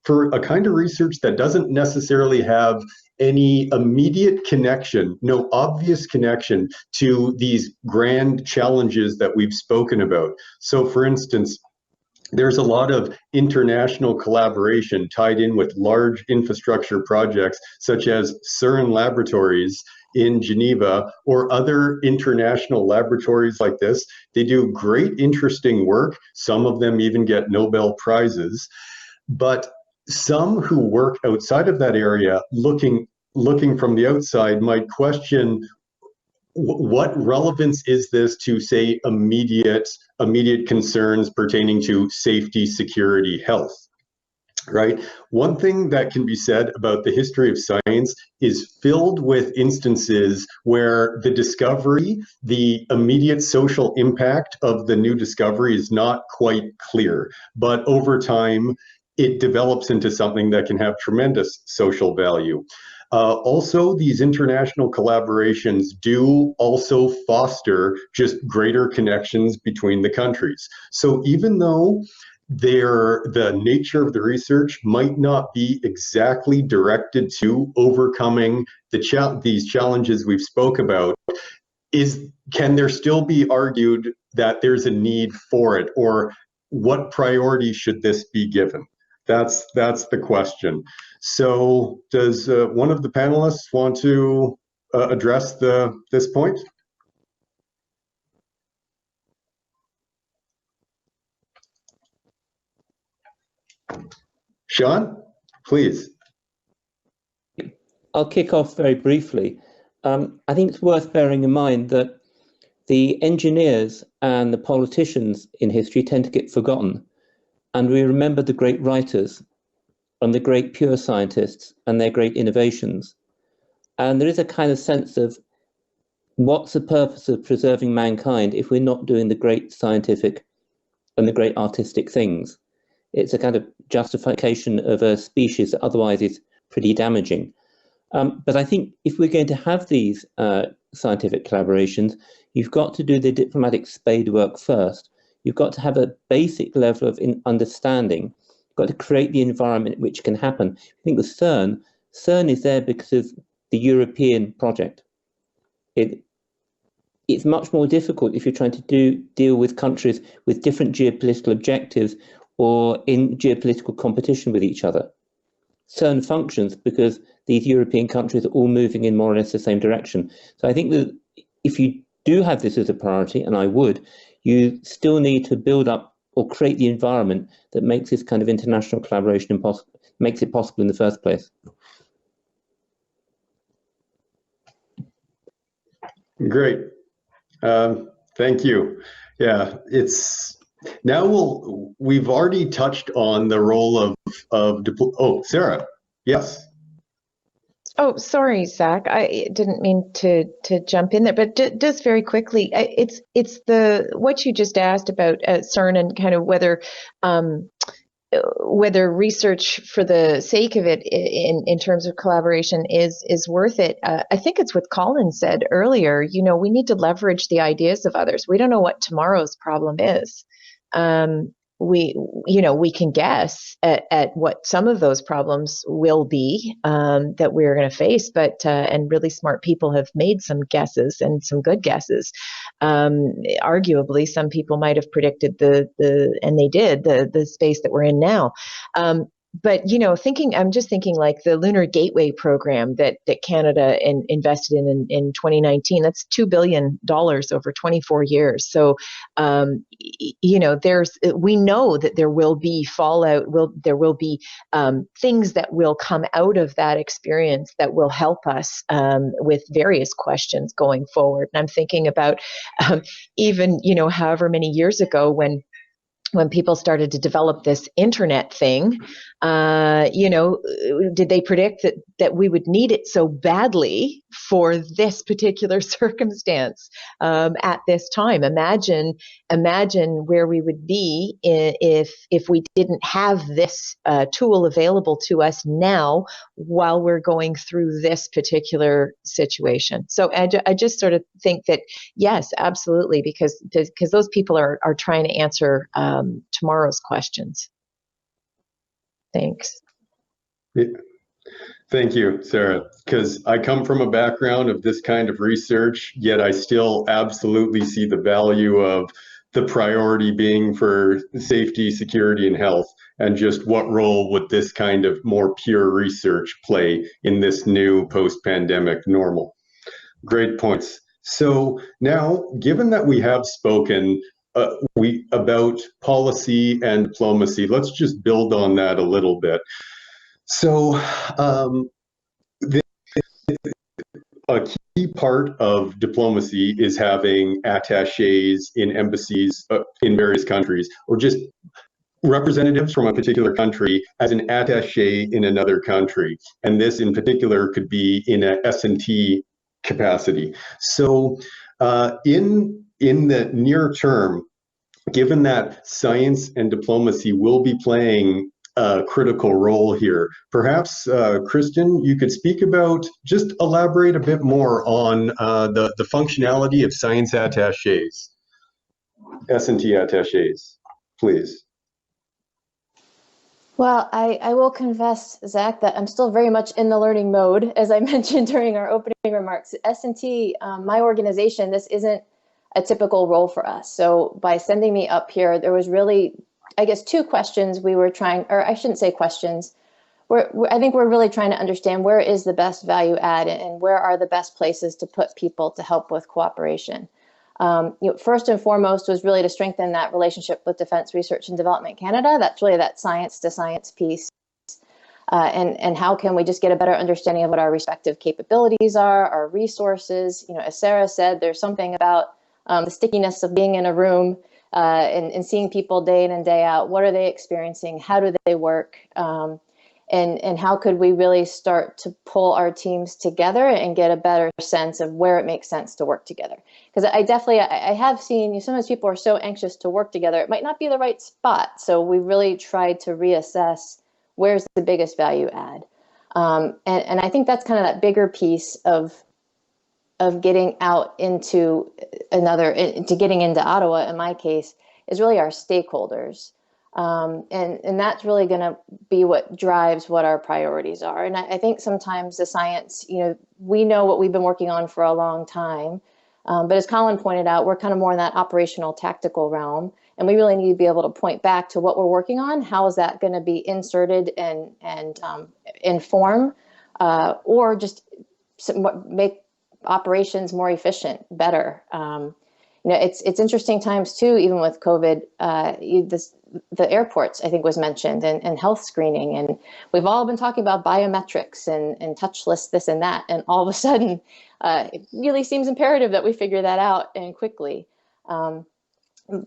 A: for a kind of research that doesn't necessarily have any immediate connection, no obvious connection to these grand challenges that we've spoken about. So for instance, there's a lot of international collaboration tied in with large infrastructure projects such as CERN laboratories in Geneva or other international laboratories like this. They do great, interesting work. Some of them even get Nobel Prizes. But some who work outside of that area, looking from the outside, might question what relevance is this to, say, immediate concerns pertaining to safety, security, health, right? One thing that can be said about the history of science is filled with instances where the discovery, the immediate social impact of the new discovery is not quite clear, but over time, it develops into something that can have tremendous social value. Also, these international collaborations do also foster just greater connections between the countries. So even though the nature of the research might not be exactly directed to overcoming these challenges we've spoke about, can there still be argued that there's a need for it, or what priority should this be given? That's the question. So does one of the panelists want to address this point? Shaun, please.
F: I'll kick off very briefly. I think it's worth bearing in mind that the engineers and the politicians in history tend to get forgotten. And we remember the great writers and the great pure scientists and their great innovations. And there is a kind of sense of what's the purpose of preserving mankind if we're not doing the great scientific and the great artistic things? It's a kind of justification of a species that otherwise is pretty damaging. But I think if we're going to have these scientific collaborations, you've got to do the diplomatic spade work first. You've got to have a basic level of understanding. You've got to create the environment which can happen. I think the CERN is there because of the European project. It's much more difficult if you're trying to deal with countries with different geopolitical objectives or in geopolitical competition with each other. CERN functions because these European countries are all moving in more or less the same direction. So I think that if you do have this as a priority, and I would, you still need to build up or create the environment that makes this kind of international collaboration makes it possible in the first place.
A: Great. Thank you. Yeah, we've already touched on the role of Sara. Yes.
D: Oh, sorry, Zach. I didn't mean to jump in there, but just very quickly, it's what you just asked about CERN and kind of whether research for the sake of it in terms of collaboration is worth it. I think it's what Colin said earlier. You know, we need to leverage the ideas of others. We don't know what tomorrow's problem is. we can guess at what some of those problems will be that we're going to face, but and really smart people have made some guesses and some good guesses. Arguably, some people might have predicted and they did the space that we're in now. But I'm just thinking like the Lunar Gateway program that Canada invested in 2019. That's $2 billion over 24 years. So we know that there will be fallout. There will be things that will come out of that experience that will help us with various questions going forward. And I'm thinking about even however many years ago when people started to develop this internet thing, did they predict that we would need it so badly for this particular circumstance at this time? Imagine where we would be if we didn't have this tool available to us now while we're going through this particular situation. So I just sort of think that, yes, absolutely, because those people are trying to answer tomorrow's questions. Thanks.
A: Yeah. Thank you, Sara, because I come from a background of this kind of research, yet I still absolutely see the value of the priority being for safety, security, and health, and just what role would this kind of more pure research play in this new post-pandemic normal. Great points. So now, given that we have spoken about policy and diplomacy, let's just build on that a little bit. So a key part of diplomacy is having attachés in embassies in various countries, or just representatives from a particular country as an attaché in another country. And this in particular could be in a S&T capacity. So in the near term, given that science and diplomacy will be playing a critical role here, perhaps, Kristin, you could speak about, just elaborate a bit more on the functionality of science attachés, S&T attachés, please.
C: Well, I will confess, Zach, that I'm still very much in the learning mode. As I mentioned during our opening remarks, S&T, my organization, this isn't a typical role for us. So by sending me up here, there was really, I guess, two questions we were trying, or I shouldn't say questions. I think we're really trying to understand where is the best value add and where are the best places to put people to help with cooperation. First and foremost was really to strengthen that relationship with Defense Research and Development Canada. That's really that science to science piece. And how can we just get a better understanding of what our respective capabilities are, our resources. As Sara said, there's something about the stickiness of being in a room and seeing people day in and day out. What are they experiencing? How do they work? And how could we really start to pull our teams together and get a better sense of where it makes sense to work together? Because I have seen sometimes people are so anxious to work together, it might not be the right spot. So we really tried to reassess where's the biggest value add. And I think that's kind of that bigger piece of getting out into getting into Ottawa, in my case, is really our stakeholders. And that's really going to be what drives what our priorities are. And I think sometimes the science, we know what we've been working on for a long time. But as Colin pointed out, we're kind of more in that operational tactical realm. And we really need to be able to point back to what we're working on. How is that going to be inserted and inform or just make operations more efficient, better? It's interesting times too, even with COVID, the airports, I think, was mentioned, and health screening. And we've all been talking about biometrics and touchless this and that. And all of a sudden, it really seems imperative that we figure that out and quickly.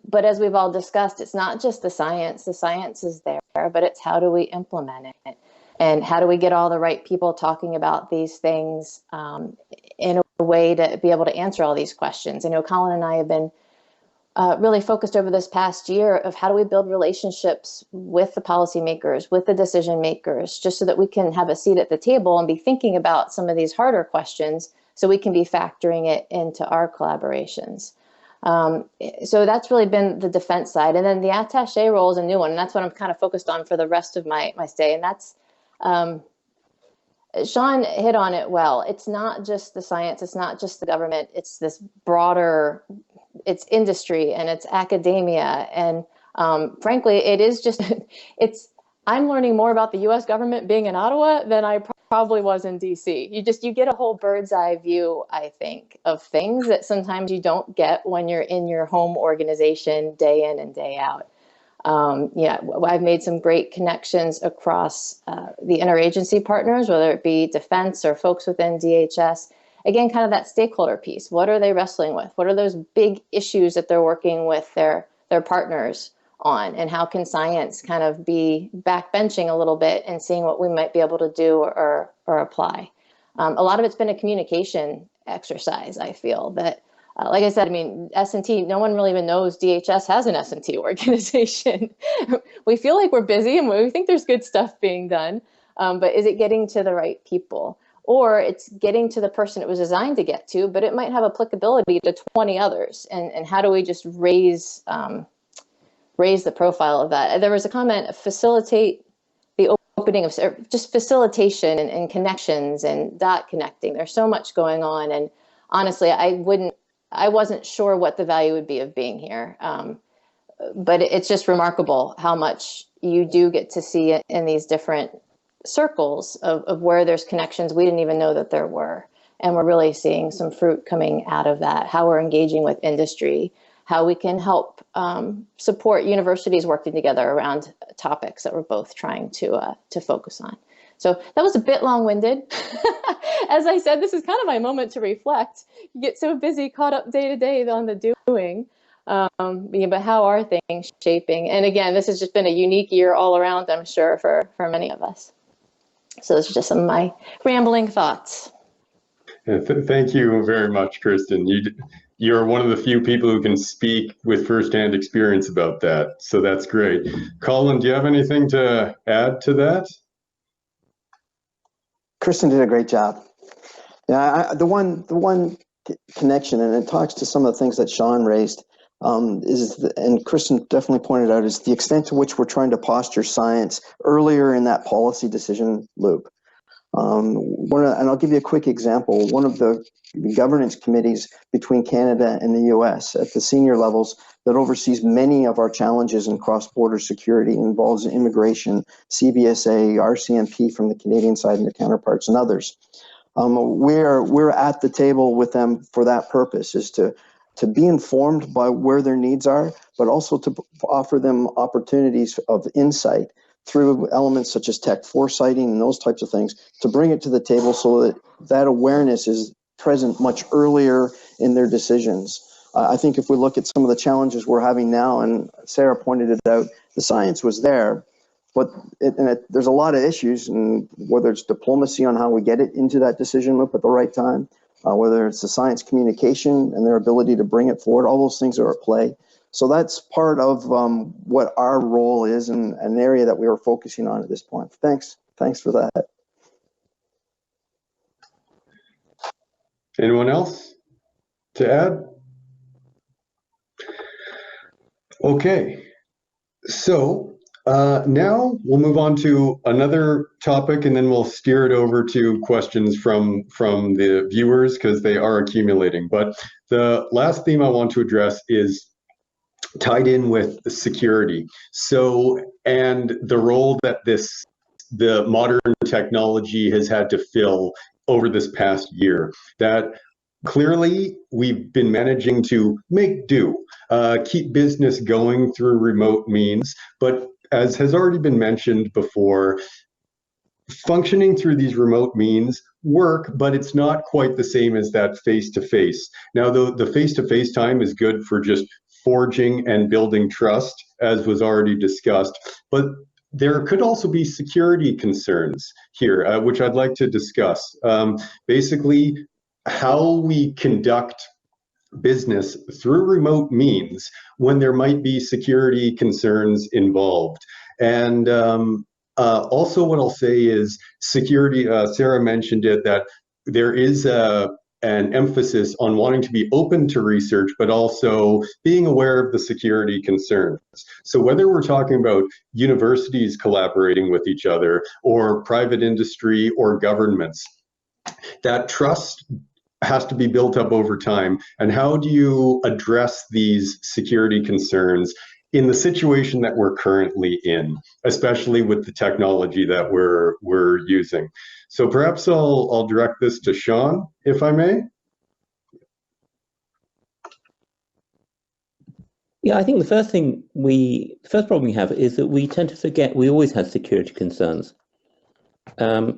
C: But as we've all discussed, it's not just the science. The science is there, but it's how do we implement it? And how do we get all the right people talking about these things in a way to be able to answer all these questions? I know Colin and I have been really focused over this past year of how do we build relationships with the policymakers, with the decision makers, just so that we can have a seat at the table and be thinking about some of these harder questions so we can be factoring it into our collaborations. So that's really been the defense side. And then the attaché role is a new one, and that's what I'm kind of focused on for the rest of my stay. And that's, Shaun hit on it well. It's not just the science, it's not just the government, it's this broader, it's industry and it's academia. And frankly, it is just, I'm learning more about the US government being in Ottawa than I probably was in DC. You get a whole bird's eye view, I think, of things that sometimes you don't get when you're in your home organization day in and day out. Yeah, I've made some great connections across the interagency partners, whether it be defense or folks within DHS. Again, kind of that stakeholder piece. What are they wrestling with? What are those big issues that they're working with their partners on? And how can science kind of be backbenching a little bit and seeing what we might be able to do or apply? A lot of it's been a communication exercise, I feel, that like I said, I mean, S&T, no one really even knows DHS has an S&T organization. We feel like we're busy and we think there's good stuff being done, but is it getting to the right people? Or it's getting to the person it was designed to get to, but it might have applicability to 20 others. And how do we just raise the profile of that? There was a comment, facilitate the opening of, just facilitation and connections and dot connecting. There's so much going on. And honestly, I wasn't sure what the value would be of being here. But it's just remarkable how much you do get to see it in these different circles of where there's connections we didn't even know that there were. And we're really seeing some fruit coming out of that, how we're engaging with industry, how we can help support universities working together around topics that we're both trying to focus on. So that was a bit long-winded. As I said, this is kind of my moment to reflect. You get so busy, caught up day to day on the doing, but how are things shaping? And again, this has just been a unique year all around, I'm sure, for many of us. So those are just some of my rambling thoughts.
A: Thank you very much, Kristin. You're one of the few people who can speak with firsthand experience about that. So that's great. Colin, do you have anything to add to that?
E: Kristin did a great job. Yeah, the one connection, and it talks to some of the things that Shaun raised, and Kristin definitely pointed out, is the extent to which we're trying to posture science earlier in that policy decision loop. And I'll give you a quick example. One of the governance committees between Canada and the US at the senior levels that oversees many of our challenges in cross-border security involves immigration, CBSA, RCMP from the Canadian side and their counterparts, and others. We're at the table with them for that purpose, is to be informed by where their needs are, but also to offer them opportunities of insight through elements such as tech foresighting and those types of things, to bring it to the table so that that awareness is present much earlier in their decisions. I think if we look at some of the challenges we're having now, and Sara pointed it out, the science was there, but there's a lot of issues, and whether it's diplomacy on how we get it into that decision loop at the right time, whether it's the science communication and their ability to bring it forward, all those things are at play. So that's part of what our role is, and an area that we are focusing on at this point. Thanks for that.
A: Anyone else to add? Okay, so now we'll move on to another topic, and then we'll steer it over to questions from the viewers, because they are accumulating. But the last theme I want to address is tied in with security. So, and the role that the modern technology has had to fill over this past year, that clearly we've been managing to make do, keep business going through remote means, but as has already been mentioned before, functioning through these remote means work, but it's not quite the same as that face-to-face. Now, the face-to-face time is good for just forging and building trust, as was already discussed, but there could also be security concerns here, which I'd like to discuss. Basically, how we conduct business through remote means when there might be security concerns involved. And also what I'll say is security, Sara mentioned it, that there is a an emphasis on wanting to be open to research, but also being aware of the security concerns. So whether we're talking about universities collaborating with each other or private industry or governments, that trust has to be built up over time. And how do you address these security concerns in the situation that we're currently in, especially with the technology that we're using? So perhaps I'll direct this to Shaun, if I may.
F: Yeah, I think the first problem we have is that we tend to forget we always had security concerns. I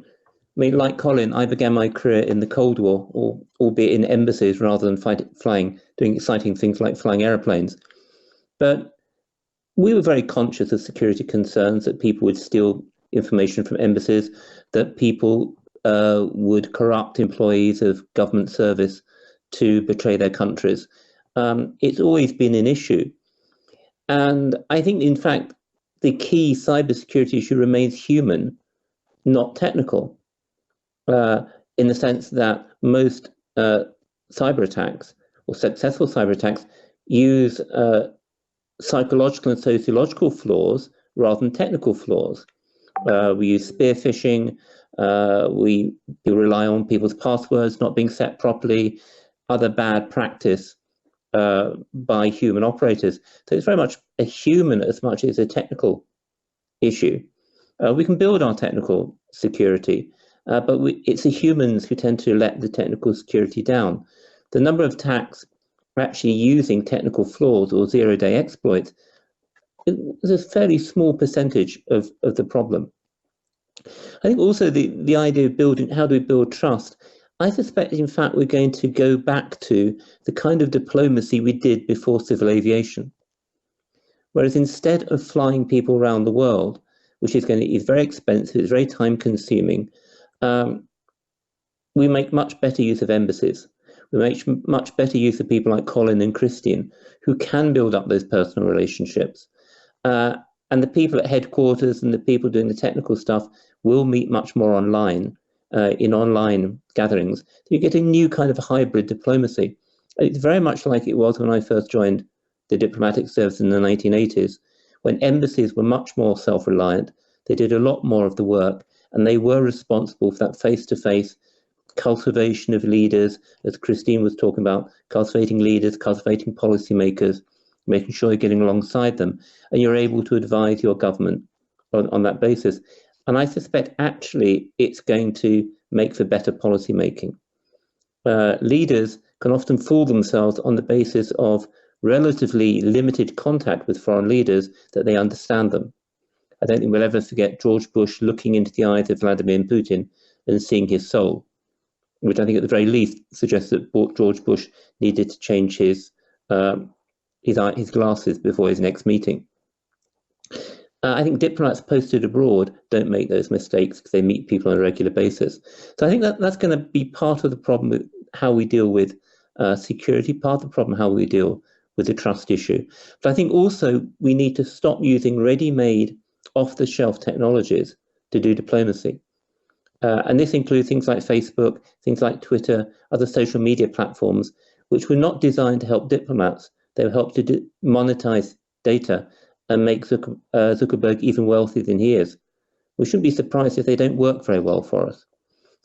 F: mean, like Colin, I began my career in the Cold War, or albeit in embassies rather than doing exciting things like flying airplanes. But we were very conscious of security concerns, that people would steal information from embassies, that people would corrupt employees of government service to betray their countries. It's always been an issue. And I think, in fact, the key cybersecurity issue remains human, not technical, in the sense that most cyber attacks, or successful cyber attacks, use psychological and sociological flaws rather than technical flaws. We use spear phishing, we rely on people's passwords not being set properly, other bad practice by human operators. So it's very much a human as much as a technical issue. We can build our technical security, but it's the humans who tend to let the technical security down. The number of attacks actually using technical flaws or zero-day exploits is a fairly small percentage of the problem. I think also the idea of building, how do we build trust? I suspect, in fact, we're going to go back to the kind of diplomacy we did before civil aviation. Whereas instead of flying people around the world, which is very expensive, it's very time consuming, we make much better use of embassies. We make much better use of people like Colin and Kristin, who can build up those personal relationships. And the people at headquarters and the people doing the technical stuff will meet much more online, in online gatherings. So you get a new kind of hybrid diplomacy. It's very much like it was when I first joined the diplomatic service in the 1980s, when embassies were much more self-reliant. They did a lot more of the work, and they were responsible for that face-to-face cultivation of leaders, as Kristin was talking about, cultivating leaders, cultivating policymakers, making sure you're getting alongside them, and you're able to advise your government on that basis. And I suspect actually it's going to make for better policy making. Leaders can often fool themselves on the basis of relatively limited contact with foreign leaders that they understand them. I don't think we'll ever forget George Bush looking into the eyes of Vladimir Putin and seeing his soul, which I think at the very least suggests that George Bush needed to change his glasses before his next meeting. I think diplomats posted abroad don't make those mistakes because they meet people on a regular basis. So I think that's going to be part of the problem with how we deal with security, part of the problem how we deal with the trust issue. But I think also we need to stop using ready-made, off-the-shelf technologies to do diplomacy. And this includes things like Facebook, things like Twitter, other social media platforms, which were not designed to help diplomats. They were helped to monetize data and make Zuckerberg even wealthier than he is. We shouldn't be surprised if they don't work very well for us.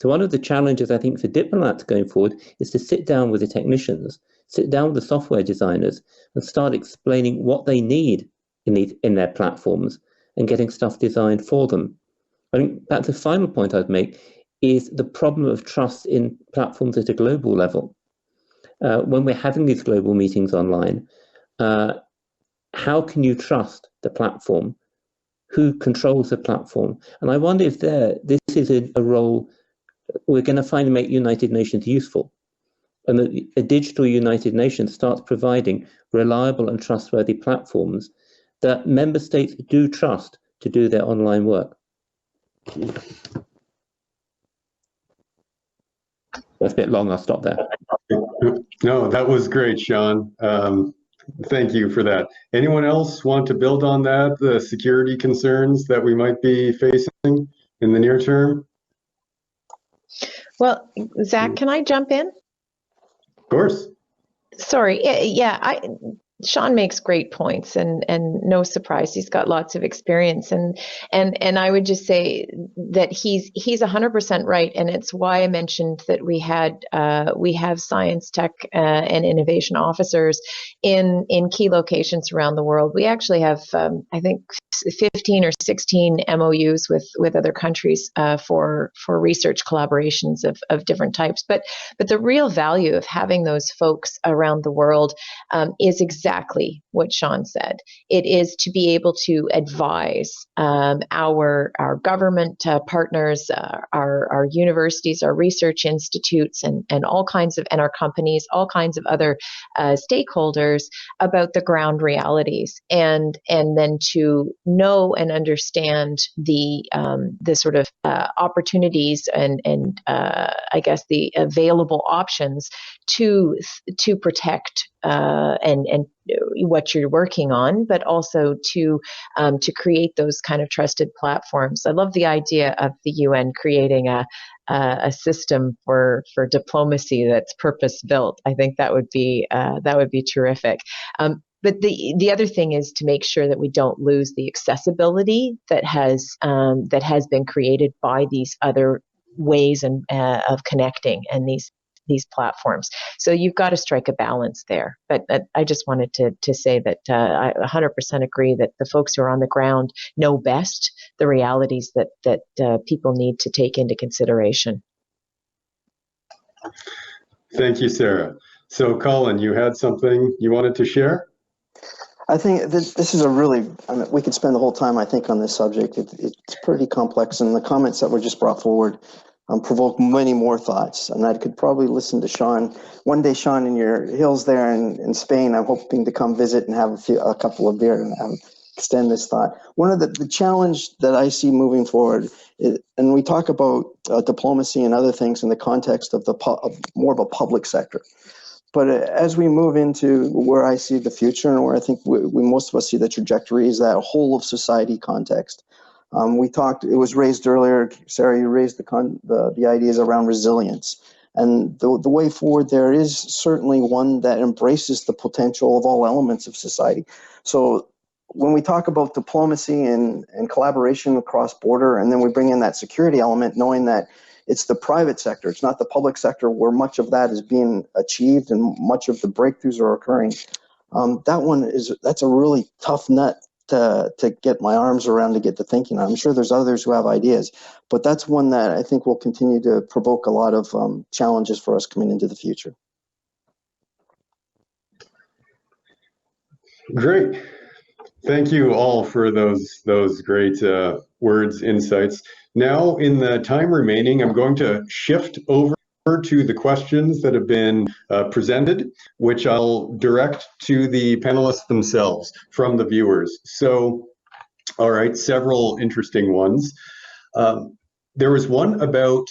F: So one of the challenges, I think, for diplomats going forward is to sit down with the technicians, sit down with the software designers, and start explaining what they need in their platforms and getting stuff designed for them. I think perhaps the final point I'd make is the problem of trust in platforms at a global level. When we're having these global meetings online, how can you trust the platform? Who controls the platform? And I wonder if this is a role we're going to finally make United Nations useful, and that a digital United Nations starts providing reliable and trustworthy platforms that member states do trust to do their online work. That's a bit long, I'll stop there.
A: No, that was great, Shaun. Thank you for that. Anyone else want to build on that, the security concerns that we might be facing in the near term?
D: Well, Zach, can I jump in?
A: course.
D: Sorry, yeah, Shaun makes great points, and no surprise, he's got lots of experience, and I would just say that he's 100% right, and it's why I mentioned that we have science, tech, and innovation officers in key locations around the world. We actually have I think 15 or 16 MOUs with other countries for research collaborations of different types. But the real value of having those folks around the world is exactly what Shaun said. It is to be able to advise our government partners, our universities, our research institutes, and all kinds of, and our companies, all kinds of other stakeholders about the ground realities, and then to know and understand the sort of opportunities and I guess the available options to protect and what you're working on, but also to create those kind of trusted platforms. I love the idea of the UN creating a system for diplomacy that's purpose built. I think that would be terrific. But the other thing is to make sure that we don't lose the accessibility that has been created by these other ways of connecting and these platforms. So you've got to strike a balance there. But I just wanted to say that I 100% agree that the folks who are on the ground know best the realities that people need to take into consideration.
A: Thank you, Sara. So Colin, you had something you wanted to share?
E: I think this is we could spend the whole time, I think, on this subject. It's pretty complex, and the comments that were just brought forward provoke many more thoughts. And I could probably listen to Shaun. One day, Shaun, in your hills there in Spain, I'm hoping to come visit and have a couple of beers and extend this thought. One of the challenge that I see moving forward, and we talk about diplomacy and other things in the context of more of a public sector. But as we move into where I see the future and where I think we most of us see the trajectory is that whole of society context. It was raised earlier, Sara, you raised the ideas around resilience. And the way forward there is certainly one that embraces the potential of all elements of society. So when we talk about diplomacy and collaboration across border, and then we bring in that security element, knowing that it's the private sector, it's not the public sector where much of that is being achieved and much of the breakthroughs are occurring. That's a really tough nut to get my arms around, to get to thinking. I'm sure there's others who have ideas, but that's one that I think will continue to provoke a lot of challenges for us coming into the future.
A: Great. Thank you all for those great words, insights. Now, in the time remaining, I'm going to shift over to the questions that have been presented, which I'll direct to the panelists themselves from the viewers. So, all right, several interesting ones. There was one about,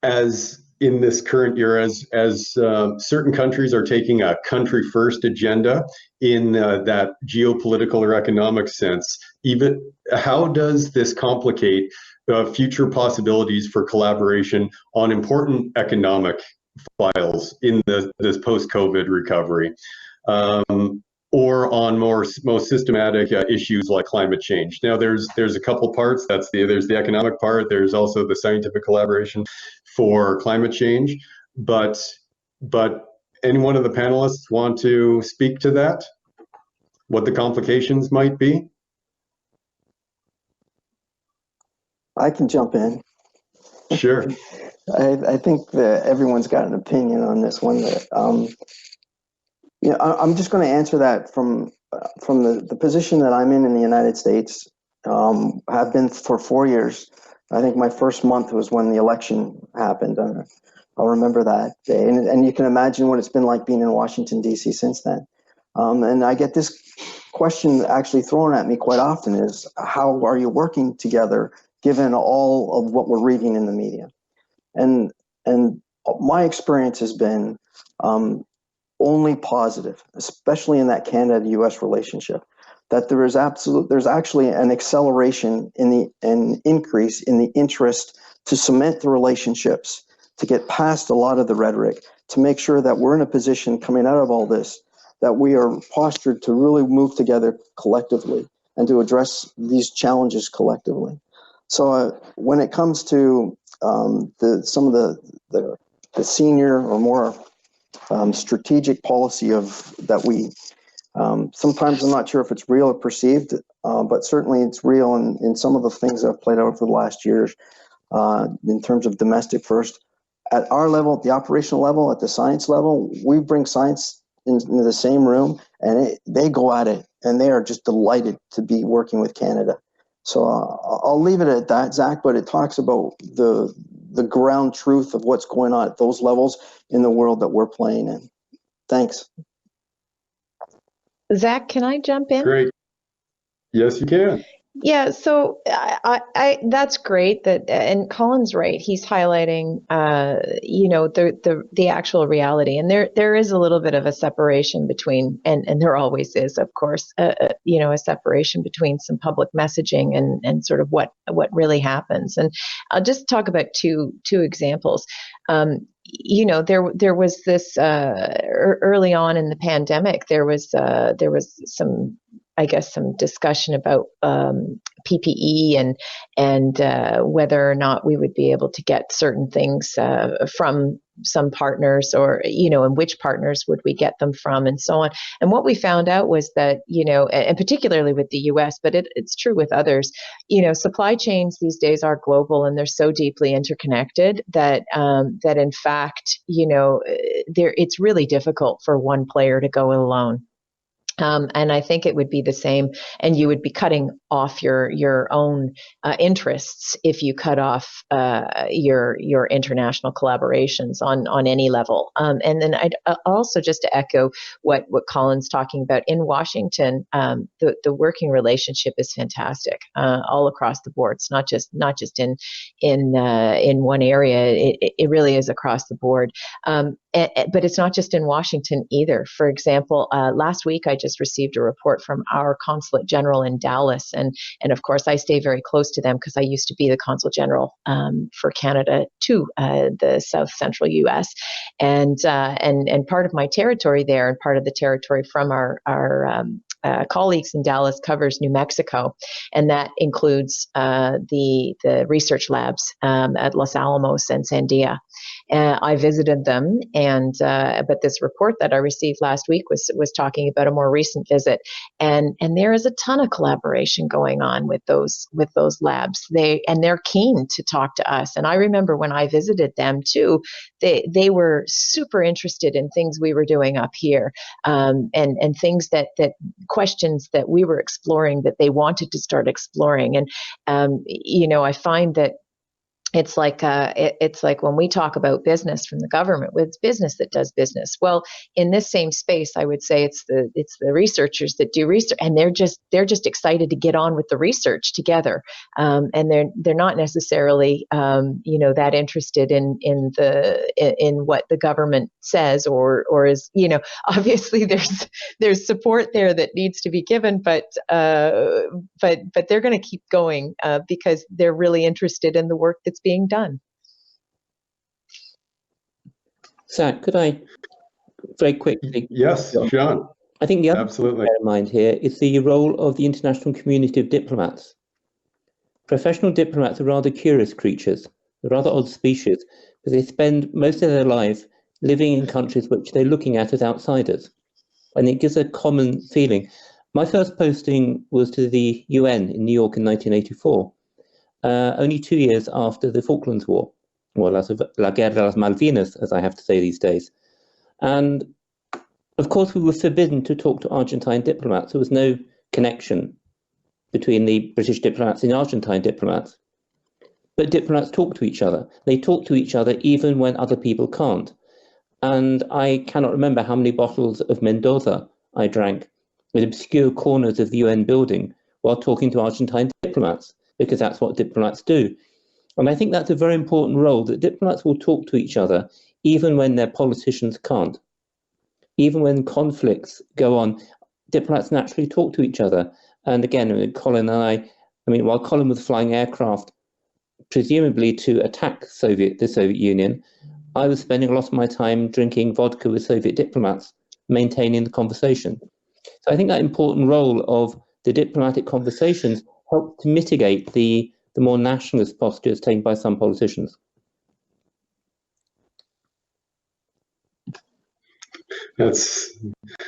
A: as in this current year, as certain countries are taking a country first agenda in that geopolitical or economic sense, even how does this complicate future possibilities for collaboration on important economic files in this post-COVID recovery, or on most systematic issues like climate change? Now, there's a couple parts. There's the economic part. There's also the scientific collaboration for climate change. But any one of the panelists want to speak to that? What the complications might be?
E: I can jump in.
A: Sure.
E: I think that everyone's got an opinion on this one. I'm just going to answer that from the position that I'm in the United States. Have been for 4 years. I think my first month was when the election happened. I'll remember that day, and you can imagine what it's been like being in Washington, D.C. since then. And I get this question actually thrown at me quite often: is how are you working together given all of what we're reading in the media? And my experience has been only positive, especially in that Canada-U.S. relationship, that there's actually an acceleration an increase in the interest to cement the relationships, to get past a lot of the rhetoric, to make sure that we're in a position coming out of all this, that we are postured to really move together collectively and to address these challenges collectively. So when it comes to some of the senior or more strategic policy that we sometimes I'm not sure if it's real or perceived, but certainly it's real in some of the things that have played out over the last years in terms of domestic first. At our level, at the operational level, at the science level, we bring science into the same room and they go at it and they are just delighted to be working with Canada. So I'll leave it at that, Zach, but it talks about the ground truth of what's going on at those levels in the world that we're playing in. Thanks.
D: Zach, can I jump in?
A: Great. Yes, you can.
D: Yeah, so I that's great that, and Colin's right. He's highlighting, the actual reality, and there is a little bit of a separation between, and there always is, of course, a separation between some public messaging and sort of what really happens. And I'll just talk about two examples. There was this early on in the pandemic. There was some discussion about PPE and whether or not we would be able to get certain things from some partners, or and which partners would we get them from, and so on. And what we found out was that and particularly with the U.S., but it's true with others. Supply chains these days are global, and they're so deeply interconnected that in fact it's really difficult for one player to go alone. And I think it would be the same, and you would be cutting off your own interests if you cut off your international collaborations on any level. And then I'd also, just to echo what Colin's talking about, in Washington, the working relationship is fantastic all across the board. It's not just in one area. It really is across the board. But it's not just in Washington either. For example, last week I just received a report from our Consulate General in Dallas, and of course I stay very close to them because I used to be the Consul General for Canada to the South Central U.S. and part of my territory there, and part of the territory from our colleagues in Dallas covers New Mexico, and that includes the research labs at Los Alamos and Sandia. I visited them, but this report that I received last week was talking about a more recent visit, and there is a ton of collaboration going on with those labs. They're keen to talk to us, and I remember when I visited them too, they were super interested in things we were doing up here, and things that questions that we were exploring that they wanted to start exploring. And I find that it's like when we talk about business from the government, it's business that does business. Well, in this same space, I would say it's the researchers that do research, and they're just excited to get on with the research together, and they're not necessarily that interested in what the government says or is obviously there's support there that needs to be given, but they're going to keep going because they're really interested in the work that's being done.
F: Zach, could I very quickly?
A: Yes, Shaun.
F: I think the other
A: Absolutely.
F: thing to bear in mind here is the role of the international community of diplomats. Professional diplomats are rather curious creatures, a rather odd species, because they spend most of their life living in countries which they're looking at as outsiders. And it gives a common feeling. My first posting was to the UN in New York in 1984. Only 2 years after the Falklands War, well, La Guerra de las Malvinas, as I have to say these days. And of course, we were forbidden to talk to Argentine diplomats. There was no connection between the British diplomats and Argentine diplomats. But diplomats talk to each other. They talk to each other even when other people can't. And I cannot remember how many bottles of Mendoza I drank in obscure corners of the UN building while talking to Argentine diplomats, because that's what diplomats do. And I think that's a very important role, that diplomats will talk to each other even when their politicians can't. Even when conflicts go on, diplomats naturally talk to each other. And again, Colin and I mean, while Colin was flying aircraft, presumably to attack the Soviet Union, I was spending a lot of my time drinking vodka with Soviet diplomats, maintaining the conversation. So I think that important role of the diplomatic conversations helped to mitigate the more nationalist postures taken by some politicians.
A: That's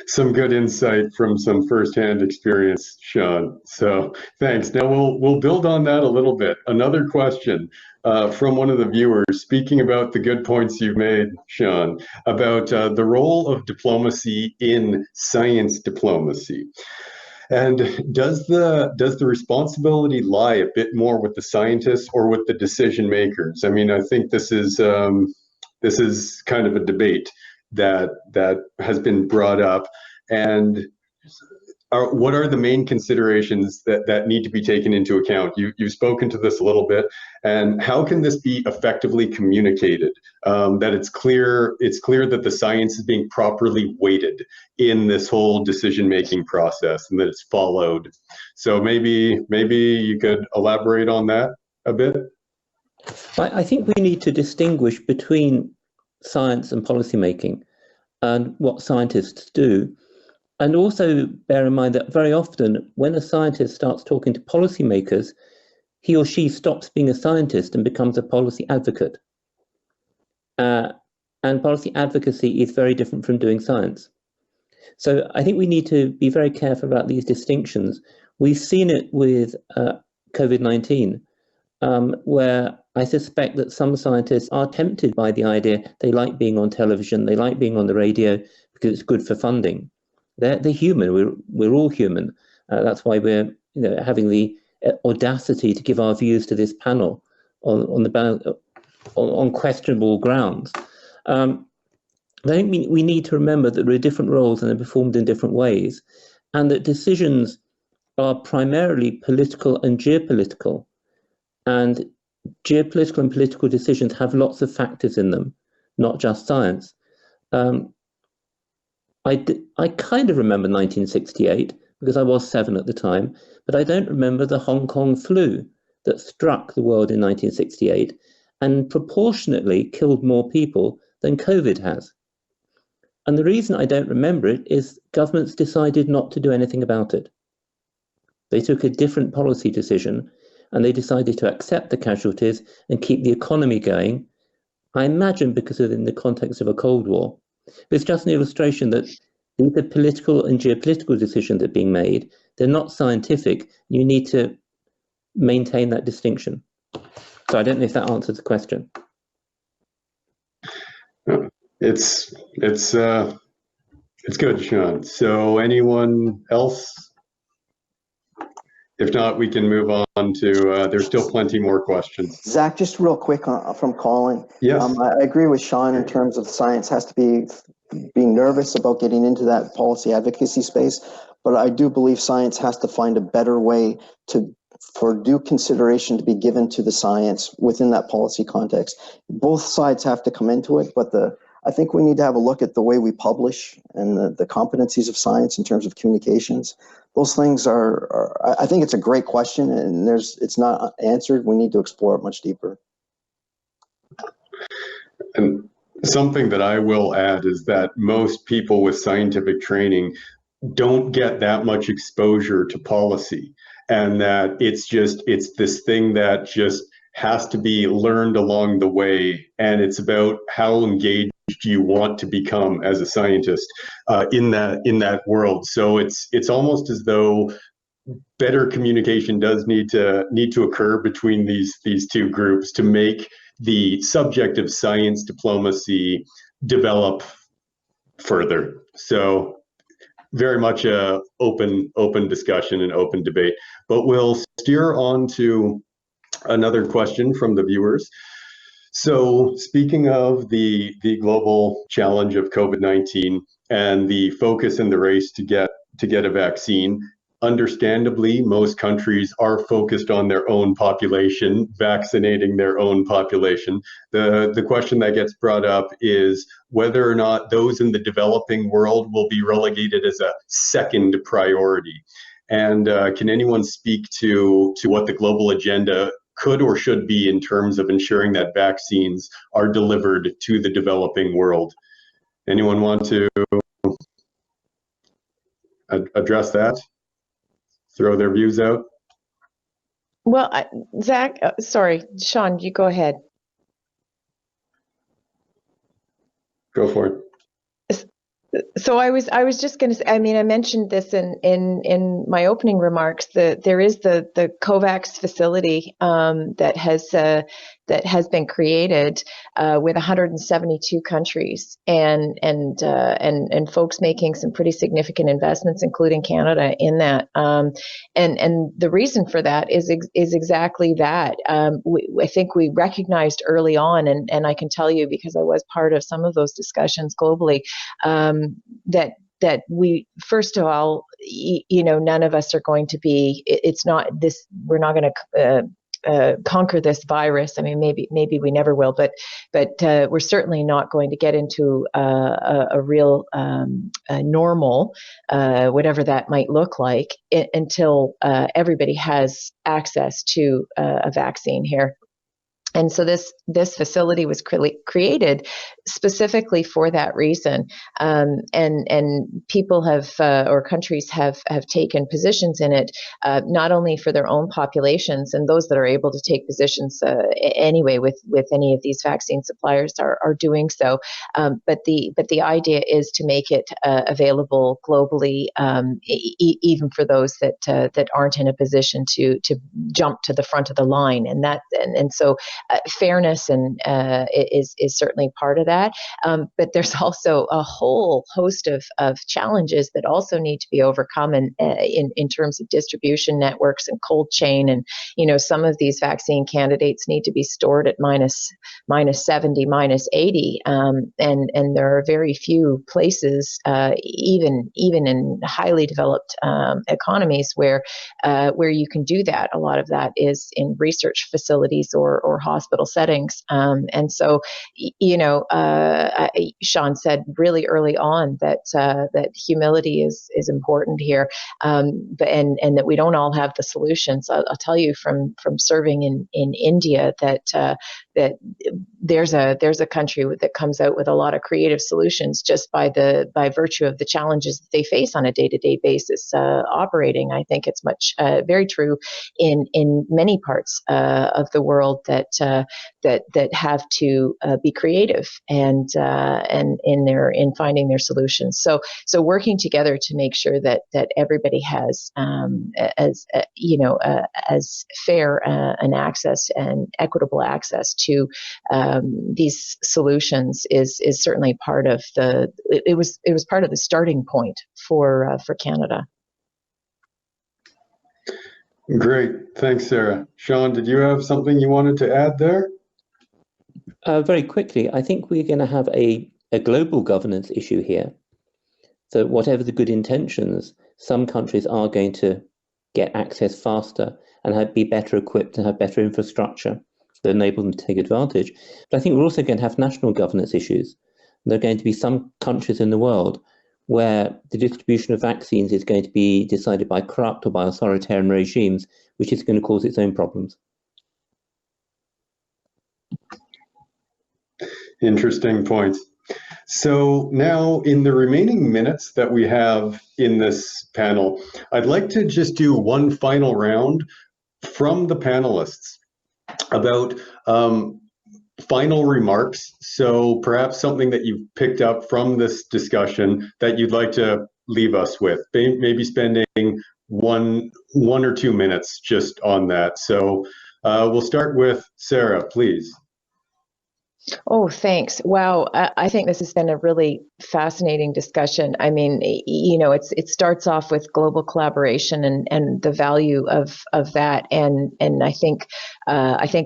A: some good insight from some firsthand experience, Shaun. So thanks. Now we'll build on that a little bit. Another question from one of the viewers, speaking about the good points you've made, Shaun, about the role of diplomacy in science diplomacy. And does the responsibility lie a bit more with the scientists or with the decision makers? I mean, I think this is kind of a debate that has been brought up, and what are the main considerations that need to be taken into account? You've spoken to this a little bit, and how can this be effectively communicated? That it's clear that the science is being properly weighted in this whole decision-making process, and that it's followed. So maybe you could elaborate on that a bit.
F: I think we need to distinguish between science and policymaking and what scientists do. And also bear in mind that very often when a scientist starts talking to policymakers, he or she stops being a scientist and becomes a policy advocate. And policy advocacy is very different from doing science. So I think we need to be very careful about these distinctions. We've seen it with COVID-19, where I suspect that some scientists are tempted by the idea. They like being on television, they like being on the radio because it's good for funding. They're human. We're all human. That's why we're having the audacity to give our views to this panel on questionable grounds. I think we need to remember that there are different roles and they're performed in different ways, and that decisions are primarily political and geopolitical. And geopolitical and political decisions have lots of factors in them, not just science. I kind of remember 1968 because I was 7 at the time, but I don't remember the Hong Kong flu that struck the world in 1968 and proportionately killed more people than COVID has. And the reason I don't remember it is governments decided not to do anything about it. They took a different policy decision and they decided to accept the casualties and keep the economy going, I imagine because of in the context of a Cold War. But it's just an illustration that these are political and geopolitical decisions that are being made. They're not scientific. You need to maintain that distinction. So I don't know if that answers the question.
A: It's good, Shaun. So anyone else? If not, we can move on to, there's still plenty more questions.
E: Zach, just real quick from Colin.
A: Yes.
E: I agree with Shaun in terms of science has to be being nervous about getting into that policy advocacy space, but I do believe science has to find a better way for due consideration to be given to the science within that policy context. Both sides have to come into it, but I think we need to have a look at the way we publish and the competencies of science in terms of communications. Those things are I think it's a great question, and it's not answered. We need to explore it much deeper.
A: And something that I will add is that most people with scientific training don't get that much exposure to policy, and that it's this thing that just has to be learned along the way, and it's about how engaged you want to become as a scientist in that world. So it's almost as though better communication does need to occur between these two groups to make the subject of science diplomacy develop further. So very much a open discussion and open debate. But we'll steer on to another question from the viewers. So speaking of the global challenge of COVID-19 and the focus in the race to get a vaccine, understandably, most countries are focused on their own population, vaccinating their own population. The question that gets brought up is whether or not those in the developing world will be relegated as a second priority. And can anyone speak to what the global agenda could or should be in terms of ensuring that vaccines are delivered to the developing world. Anyone want to address that? Throw their views out?
D: Well, Zach, sorry, Shaun, you go ahead.
A: Go for it.
D: So I was just going to say, I mean, I mentioned this in my opening remarks, that there is the COVAX facility that has been created with 172 countries and folks making some pretty significant investments, including Canada, in that. And the reason for that is exactly that. I think we recognized early on, and I can tell you because I was part of some of those discussions globally, that we, first of all, none of us are going to be, it's not this, we're not going to conquer this virus. I mean, maybe we never will, but we're certainly not going to get into a real normal, whatever that might look like, until everybody has access to a vaccine here. And so this facility was created specifically for that reason, and people have or countries have taken positions in it, not only for their own populations, and those that are able to take positions anyway with any of these vaccine suppliers are doing so, but the idea is to make it available globally, even for those that aren't in a position to jump to the front of the line, and so. Fairness is certainly part of that, but there's also a whole host of challenges that also need to be overcome in terms of distribution networks and cold chain, and some of these vaccine candidates need to be stored at minus 70, minus 80, and there are very few places, even in highly developed economies, where you can do that. A lot of that is in research facilities or hospital settings. And so, Shaun said really early on that humility is important here, and that we don't all have the solutions. I'll tell you from serving in India that there's a country that comes out with a lot of creative solutions just by virtue of the challenges that they face on a day-to-day basis operating. I think it's very true in many parts of the world that have to be creative and in finding their solutions. So working together to make sure that everybody has as fair an access and equitable access to these solutions is certainly part of it was part of the starting point for Canada.
A: Great, thanks, Sara. Shaun, did you have something you wanted to add there?
F: Very quickly, I think we're going to have a global governance issue here. So whatever the good intentions, some countries are going to get access faster and be better equipped and have better infrastructure that enable them to take advantage. But I think we're also going to have national governance issues. There are going to be some countries in the world where the distribution of vaccines is going to be decided by corrupt or by authoritarian regimes, which is going to cause its own problems.
A: Interesting points. So now, in the remaining minutes that we have in this panel, I'd like to just do one final round from the panelists about final remarks. So perhaps something that you've picked up from this discussion that you'd like to leave us with, maybe spending one or 2 minutes just on that. So we'll start with Sara, please.
D: Oh, thanks. Wow. I think this has been a really fascinating discussion. I mean, it starts off with global collaboration and the value of that. And I think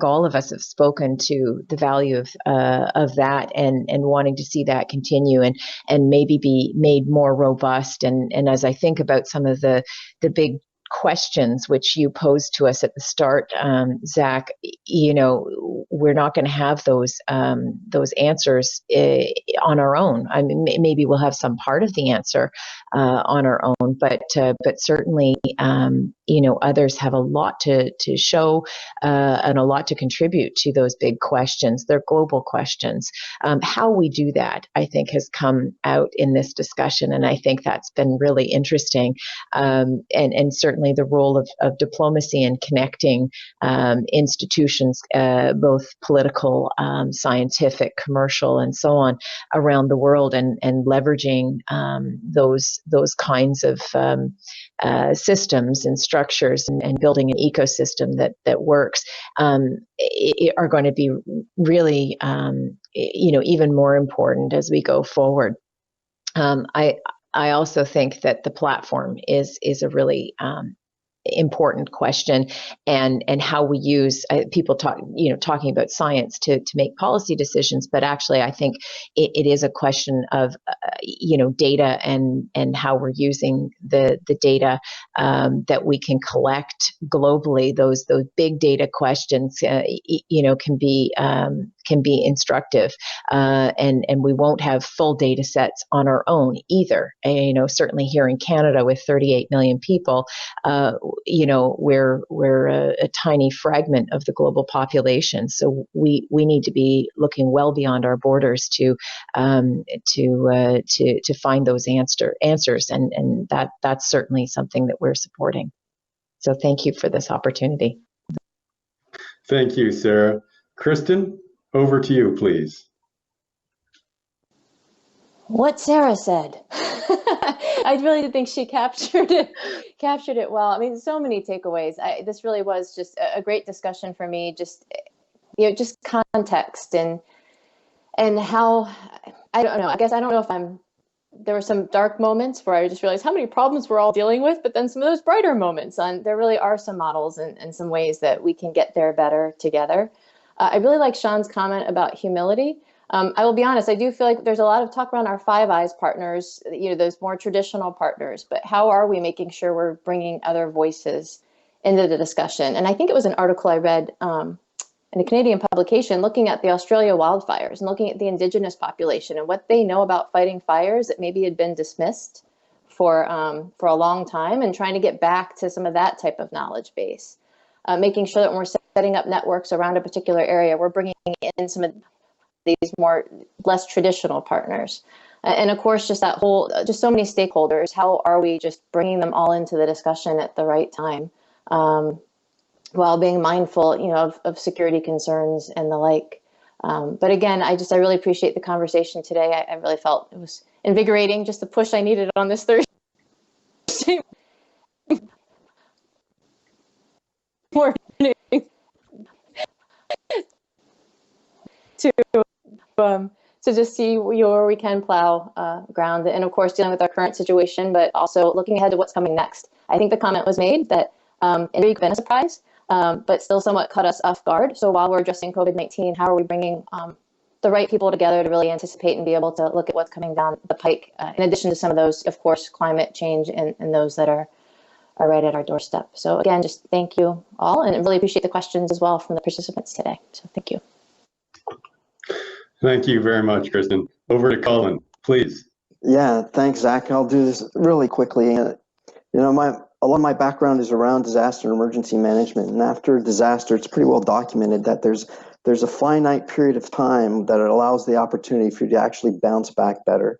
D: all of us have spoken to the value of that and wanting to see that continue and maybe be made more robust. And as I think about some of the big questions which you posed to us at the start, Zach, we're not going to have those answers on our own. I mean, maybe we'll have some part of the answer on our own, but certainly, others have a lot to show and a lot to contribute to those big questions. They're global questions. How we do that, I think, has come out in this discussion, and I think that's been really interesting. And certainly the role of diplomacy and connecting institutions, both political, scientific, commercial, and so on, around the world, and leveraging those kinds of systems and structures, and building an ecosystem that works, are going to be really, even more important as we go forward. I also think that the platform is a really important question, and how we use people talking about science to make policy decisions, but actually I think it is a question of data and how we're using the data that we can collect globally. Those big data questions can be instructive, and we won't have full data sets on our own either. Certainly here in Canada with 38 million people, we're a tiny fragment of the global population. So we need to be looking well beyond our borders to find those answers, and that's certainly something that we're supporting. So thank you for this opportunity.
A: Thank you, Sara. Kristin, over to you, please.
C: What Sara said. I really think she captured it well. I mean, so many takeaways. This really was just a great discussion for me. Just context and how, I don't know. I guess I don't know if there were some dark moments where I just realized how many problems we're all dealing with, but then some of those brighter moments. There really are some models and some ways that we can get there better together. I really like Shaun's comment about humility. I will be honest, I do feel like there's a lot of talk around our Five Eyes partners, those more traditional partners, but how are we making sure we're bringing other voices into the discussion? And I think it was an article I read in a Canadian publication looking at the Australia wildfires and looking at the Indigenous population and what they know about fighting fires that maybe had been dismissed for a long time, and trying to get back to some of that type of knowledge base. Making sure that when we're setting up networks around a particular area, we're bringing in some of these less traditional partners. And of course, just so many stakeholders, how are we just bringing them all into the discussion at the right time, while being mindful, of security concerns and the like. But again, I really appreciate the conversation today. I really felt it was invigorating, just the push I needed on this Thursday morning to just see where we can plow ground, and of course dealing with our current situation, but also looking ahead to what's coming next. I think the comment was made that it could have been a surprise, but still somewhat caught us off guard. So while we're addressing COVID-19, how are we bringing the right people together to really anticipate and be able to look at what's coming down the pike, in addition to some of those, of course, climate change and those that are right at our doorstep. So again, just thank you all, and really appreciate the questions as well from the participants today. So thank you.
A: Thank you very much, Kristin. Over to Colin, please.
E: Yeah, thanks, Zach. I'll do this really quickly. A lot of my background is around disaster and emergency management, and after a disaster, it's pretty well documented that there's a finite period of time that it allows the opportunity for you to actually bounce back better.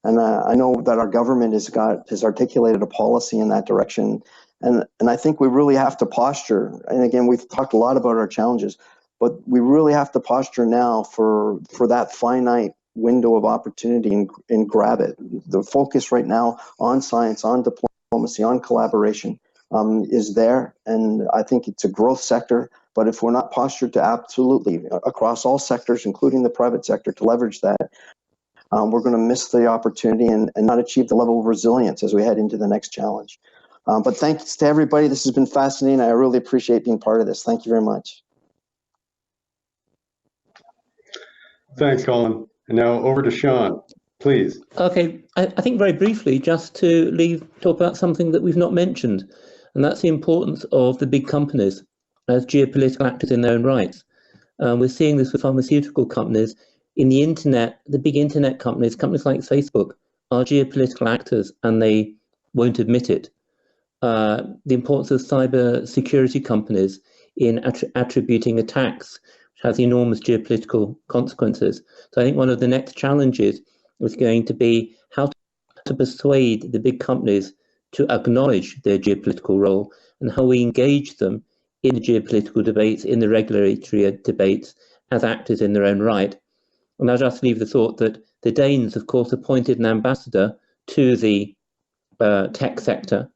E: And I know that our government has articulated a policy in that direction, and I think we really have to posture. And again, we've talked a lot about our challenges, but we really have to posture now for that finite window of opportunity and grab it. The focus right now on science, on diplomacy, on collaboration is there, and I think it's a growth sector. But if we're not postured to absolutely across all sectors, including the private sector, to leverage that, we're going to miss the opportunity and not achieve the level of resilience as we head into the next challenge. But thanks to everybody. This has been fascinating. I really appreciate being part of this. Thank you very much.
A: Thanks, Colin. And now over to Shaun, please.
F: Okay, I think very briefly, just to talk about something that we've not mentioned. And that's the importance of the big companies as geopolitical actors in their own rights. We're seeing this with pharmaceutical companies. In the internet, the big internet companies, companies like Facebook, are geopolitical actors, and they won't admit it. The importance of cyber security companies in attributing attacks, which has enormous geopolitical consequences. So I think one of the next challenges is going to be how to persuade the big companies to acknowledge their geopolitical role, and how we engage them in the geopolitical debates, in the regulatory debates, as actors in their own right. And I'll just leave the thought that the Danes, of course, appointed an ambassador to the tech sector,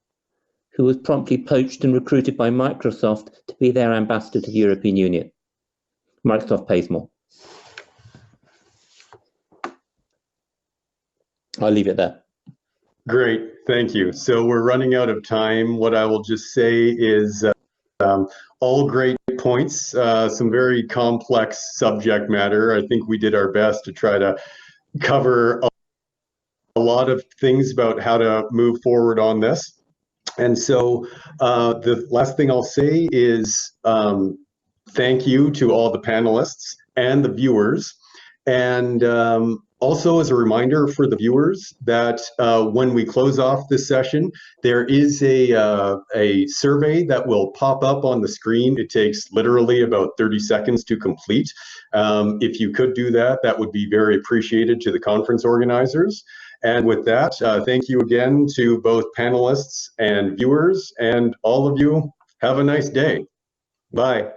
F: who was promptly poached and recruited by Microsoft to be their ambassador to the European Union. Microsoft pays more. I'll leave it there.
A: Great, thank you. So we're running out of time. What I will just say is all great points, some very complex subject matter. I think we did our best to try to cover a lot of things about how to move forward on this. And so the last thing I'll say is thank you to all the panelists and the viewers. And also, as a reminder for the viewers that when we close off this session, there is a survey that will pop up on the screen. It takes literally about 30 seconds to complete. If you could do that, that would be very appreciated to the conference organizers. And with that, thank you again to both panelists and viewers, and all of you, have a nice day. Bye.